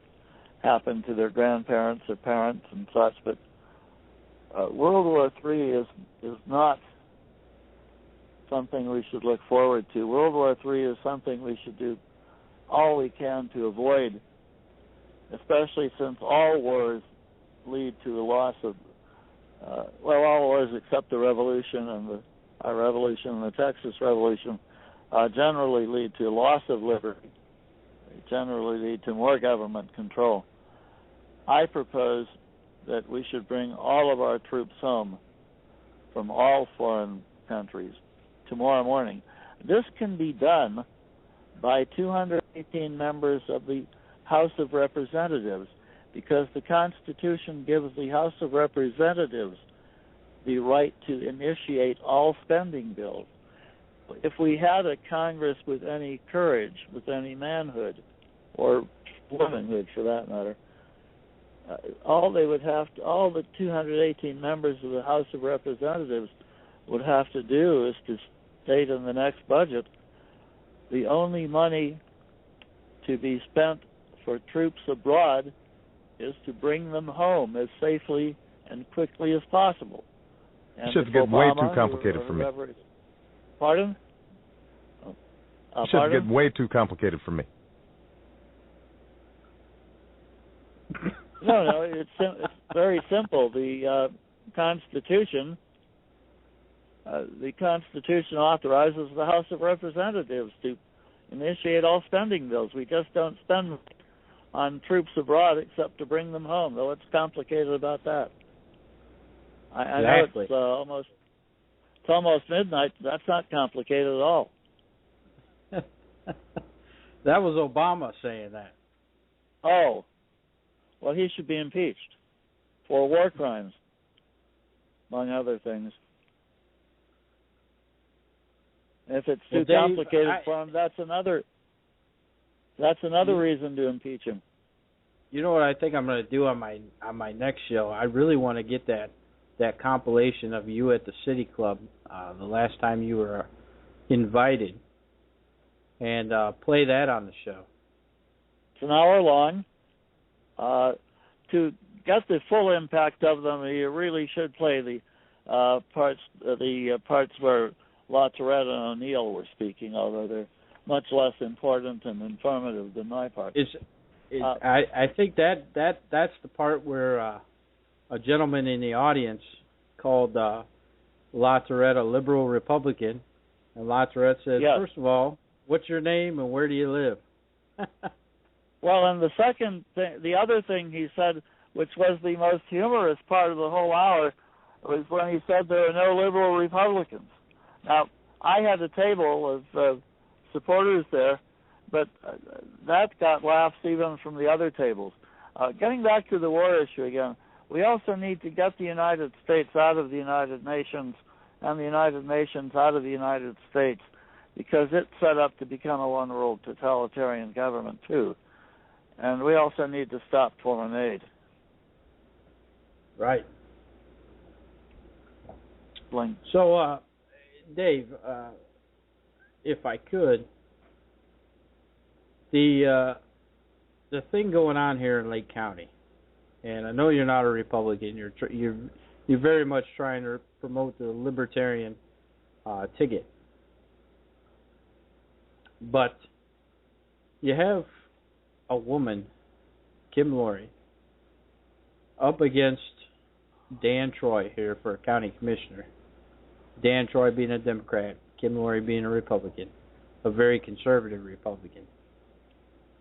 happened to their grandparents or parents and such. But World War III is not something we should look forward to. World War III is something we should do all we can to avoid, especially since all wars lead to the loss of, all wars except the Revolution and our Revolution and the Texas Revolution generally lead to loss of liberty. They generally lead to more government control. I propose that we should bring all of our troops home from all foreign countries tomorrow morning. This can be done by 218 members of the House of Representatives, because the Constitution gives the House of Representatives the right to initiate all spending bills. If we had a Congress with any courage, with any manhood, or womanhood for that matter, all the 218 members of the House of Representatives would have to do is to state in the next budget the only money to be spent for troops abroad is to bring them home as safely and quickly as possible. And this should get way too complicated for me. Pardon? This should get way too complicated for me. No, it's very simple. The Constitution authorizes the House of Representatives to initiate all spending bills. We just don't spend on troops abroad except to bring them home. Though what's complicated about that? I know it's almost midnight. That's not complicated at all. That was Obama saying that. Oh, well, he should be impeached for war crimes, among other things. If it's too complicated for him, that's another reason to impeach him. You know what I think I'm going to do on my next show? I really want to get that compilation of you at the City Club, the last time you were invited, and play that on the show. It's an hour long. To get the full impact of them, you really should play the parts where La Tourette and O'Neill were speaking, although they're much less important and informative than my part. I think that's the part where a gentleman in the audience called La Tourette a liberal Republican, and La Tourette says, yes. First of all, what's your name and where do you live? Well, and the other thing he said, which was the most humorous part of the whole hour, was when he said there are no liberal Republicans. Now, I had a table of supporters there, but that got laughs even from the other tables. Getting back to the war issue again, we also need to get the United States out of the United Nations and the United Nations out of the United States, because it's set up to become a one-world totalitarian government, too. And we also need to stop foreign aid. Right. Bling. So, Dave, if I could, the thing going on here in Lake County, and I know you're not a Republican. You're very much trying to promote the libertarian ticket, but you have a woman, Kim Laurie, up against Dan Troy here for county commissioner. Dan Troy being a Democrat, Kim Laurie being a Republican, a very conservative Republican.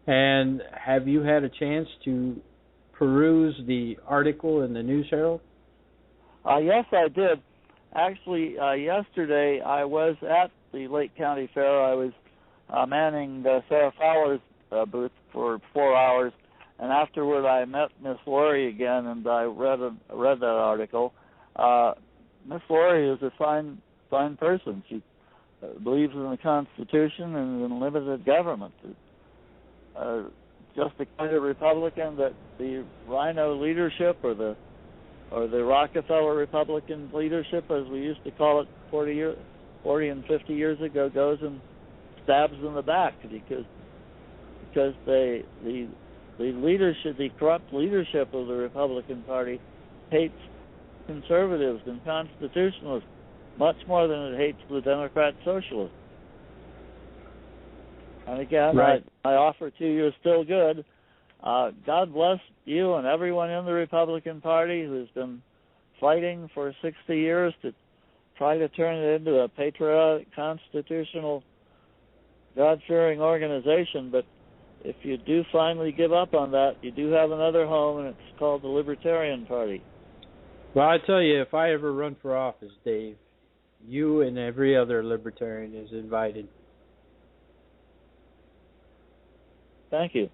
And have you had a chance to peruse the article in the News Herald? Yes, I did. Actually, yesterday I was at the Lake County Fair. I was manning Sarah Fowler's booth for 4 hours, and afterward I met Miss Laurie again, and I read that article. Miss Laurie is a fine person. She believes in the Constitution and in limited government. Just the kind of Republican that the Rhino leadership or the Rockefeller Republican leadership, as we used to call it 40 and 50 years ago, goes and stabs in the back because the leadership, the corrupt leadership of the Republican Party, hates conservatives and constitutionalists much more than it hates the Democrat socialists. And again, right. my offer to you is still good. God bless you and everyone in the Republican Party who's been fighting for 60 years to try to turn it into a patriotic, constitutional, God-fearing organization. But if you do finally give up on that, you do have another home, and it's called the Libertarian Party. Well, I tell you, if I ever run for office, Dave, you and every other libertarian is invited. Thank you.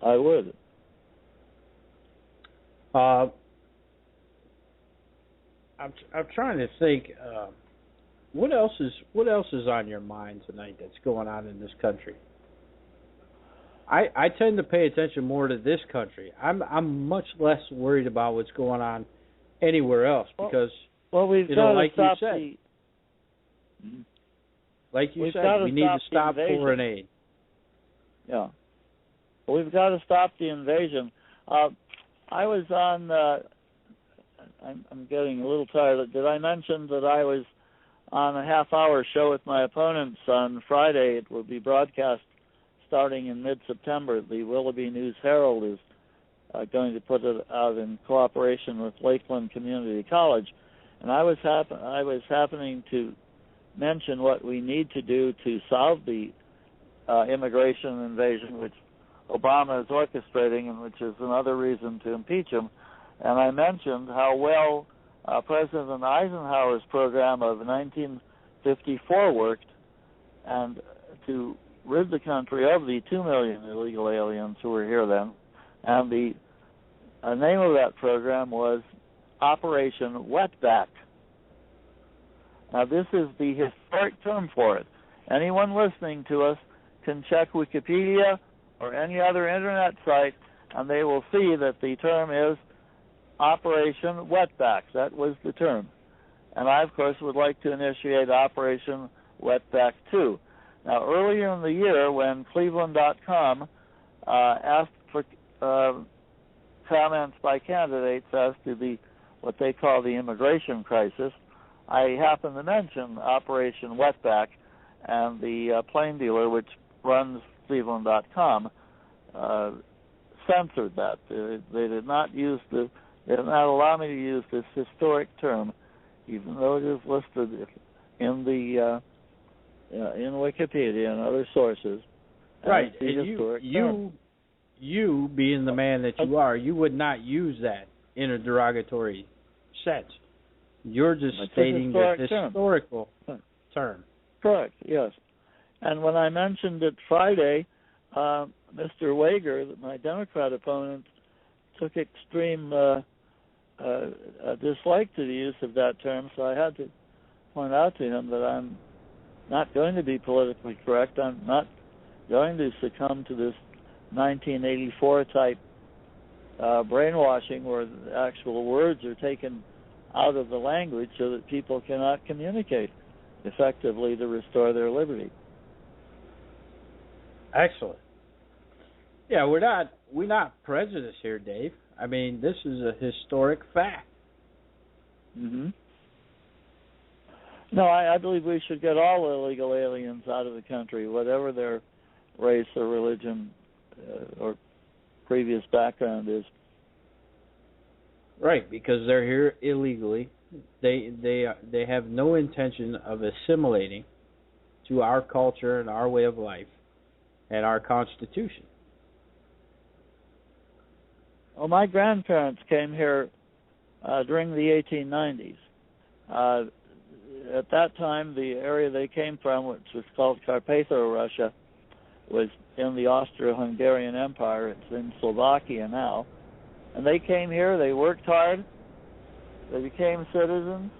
I would. I'm trying to think. What else is on your mind tonight that's going on in this country? I tend to pay attention more to this country. I'm much less worried about what's going on anywhere else because we've got to stop like you said, we need to stop foreign aid. Yeah. Well, we've got to stop the invasion. I was on. I'm getting a little tired. Did I mention that I was on a half-hour show with my opponents on Friday? It will be broadcast starting in mid-September. The Willoughby News-Herald is going to put it out in cooperation with Lakeland Community College, and I was happening to mention what we need to do to solve the immigration invasion, which Obama is orchestrating, and which is another reason to impeach him. And I mentioned how well President Eisenhower's program of 1954 worked, and to rid the country of the 2 million illegal aliens who were here then. And the name of that program was Operation Wetback. Now, this is the historic term for it. Anyone listening to us can check Wikipedia or any other internet site, and they will see that the term is Operation Wetback. That was the term. And I, of course, would like to initiate Operation Wetback 2. Now, earlier in the year, when Cleveland.com asked for comments by candidates as to what they call the immigration crisis, I happened to mention Operation Wetback, and the plain dealer, which runs Cleveland.com, censored that. They did not allow me to use this historic term, even though it is listed in the in Wikipedia and other sources. Right, and you being the man that you are, you would not use that in a derogatory sense. You're just stating the historical term. Correct, yes. And when I mentioned it Friday, Mr. Wager, my Democrat opponent, took extreme dislike to the use of that term, so I had to point out to him that I'm not going to be politically correct. I'm not going to succumb to this 1984 type brainwashing where the actual words are taken out of the language so that people cannot communicate effectively to restore their liberty. Excellent. Yeah, we're not prejudiced here, Dave. I mean, this is a historic fact. Mm-hmm. No, I believe we should get all illegal aliens out of the country, whatever their race or religion or previous background is. Right, because they're here illegally. They have no intention of assimilating to our culture and our way of life and our Constitution. Well, my grandparents came here during the 1890s. At that time, the area they came from, which was called Carpatho-Russia, was in the Austro-Hungarian Empire. It's in Slovakia now. And they came here, they worked hard, They became citizens.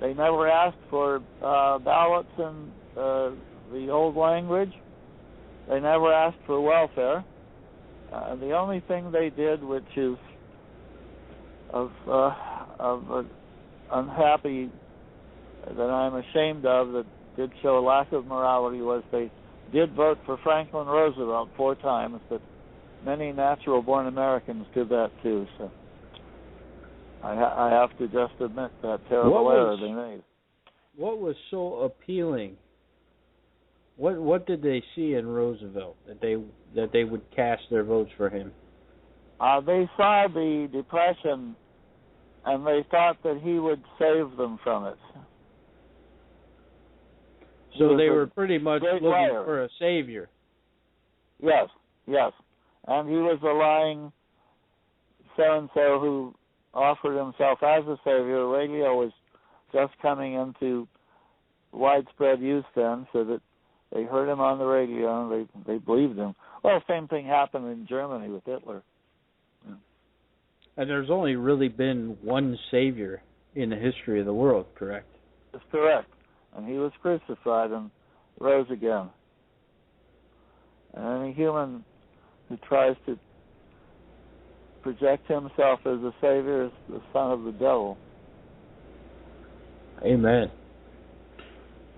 They never asked for ballots in the old language. They never asked for welfare. The only thing they did, which is of unhappy, that I'm ashamed of, that did show a lack of morality, was they did vote for Franklin Roosevelt 4 times, but many natural-born Americans did that too. So I have to just admit that terrible error they made. What was so appealing? What did they see in Roosevelt that they would cast their votes for him? They saw the Depression, and they thought that he would save them from it. So they were pretty much looking for a savior. Yes, yes. And he was a lying so-and-so who offered himself as a savior. Radio was just coming into widespread use then, so that they heard him on the radio and they believed him. Well, same thing happened in Germany with Hitler. Yeah. And there's only really been one savior in the history of the world, correct? That's correct. And he was crucified and rose again. And any human who tries to project himself as a savior is the son of the devil. Amen.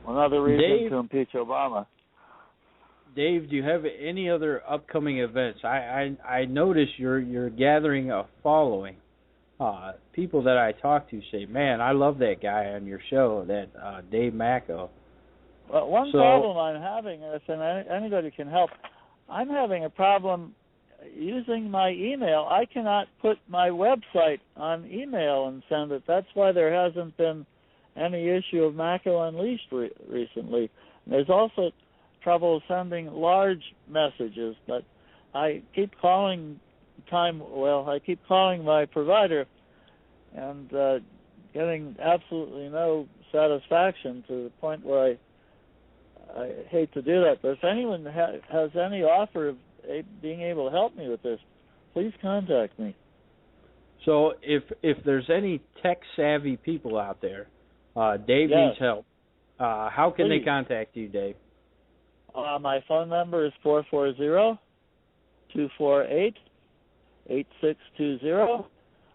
Another reason to impeach Obama. Dave, do you have any other upcoming events? I notice you're gathering a following. People that I talk to say, "Man, I love that guy on your show, that Dave Macko." Well, one problem I'm having is, and anybody can help, I'm having a problem using my email. I cannot put my website on email and send it. That's why there hasn't been any issue of Macko Unleashed recently. There's also trouble sending large messages, but I keep calling my provider and getting absolutely no satisfaction, to the point where I hate to do that. But if anyone has any offer of being able to help me with this, please contact me. So if there's any tech-savvy people out there, Dave needs help. How can they contact you, Dave? My phone number is 440-248-8620.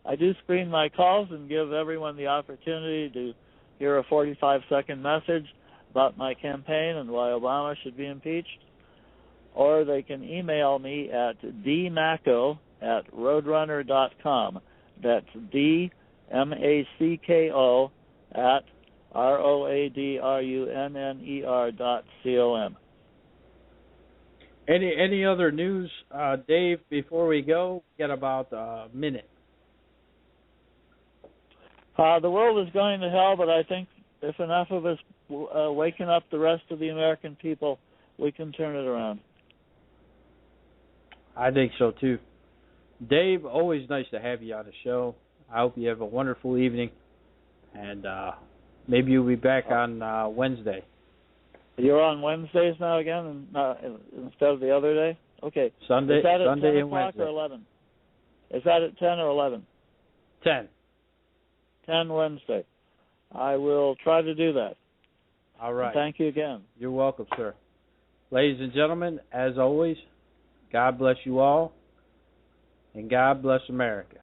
I do screen my calls and give everyone the opportunity to hear a 45-second message about my campaign and why Obama should be impeached. Or they can email me at dmacko@roadrunner.com. That's DMACKO @ROADRUNNER.com. Any other news, Dave, before we go? We got about a minute. The world is going to hell, but I think if enough of us waken up the rest of the American people, we can turn it around. I think so, too. Dave, always nice to have you on the show. I hope you have a wonderful evening, and maybe you'll be back on Wednesday. You're on Wednesdays now again, instead of the other day? Okay. Sunday, is that at Sunday 10 and o'clock Wednesday. or 11? Is that at 10 or 11? 10. 10 Wednesday. I will try to do that. All right. And thank you again. You're welcome, sir. Ladies and gentlemen, as always, God bless you all, and God bless America.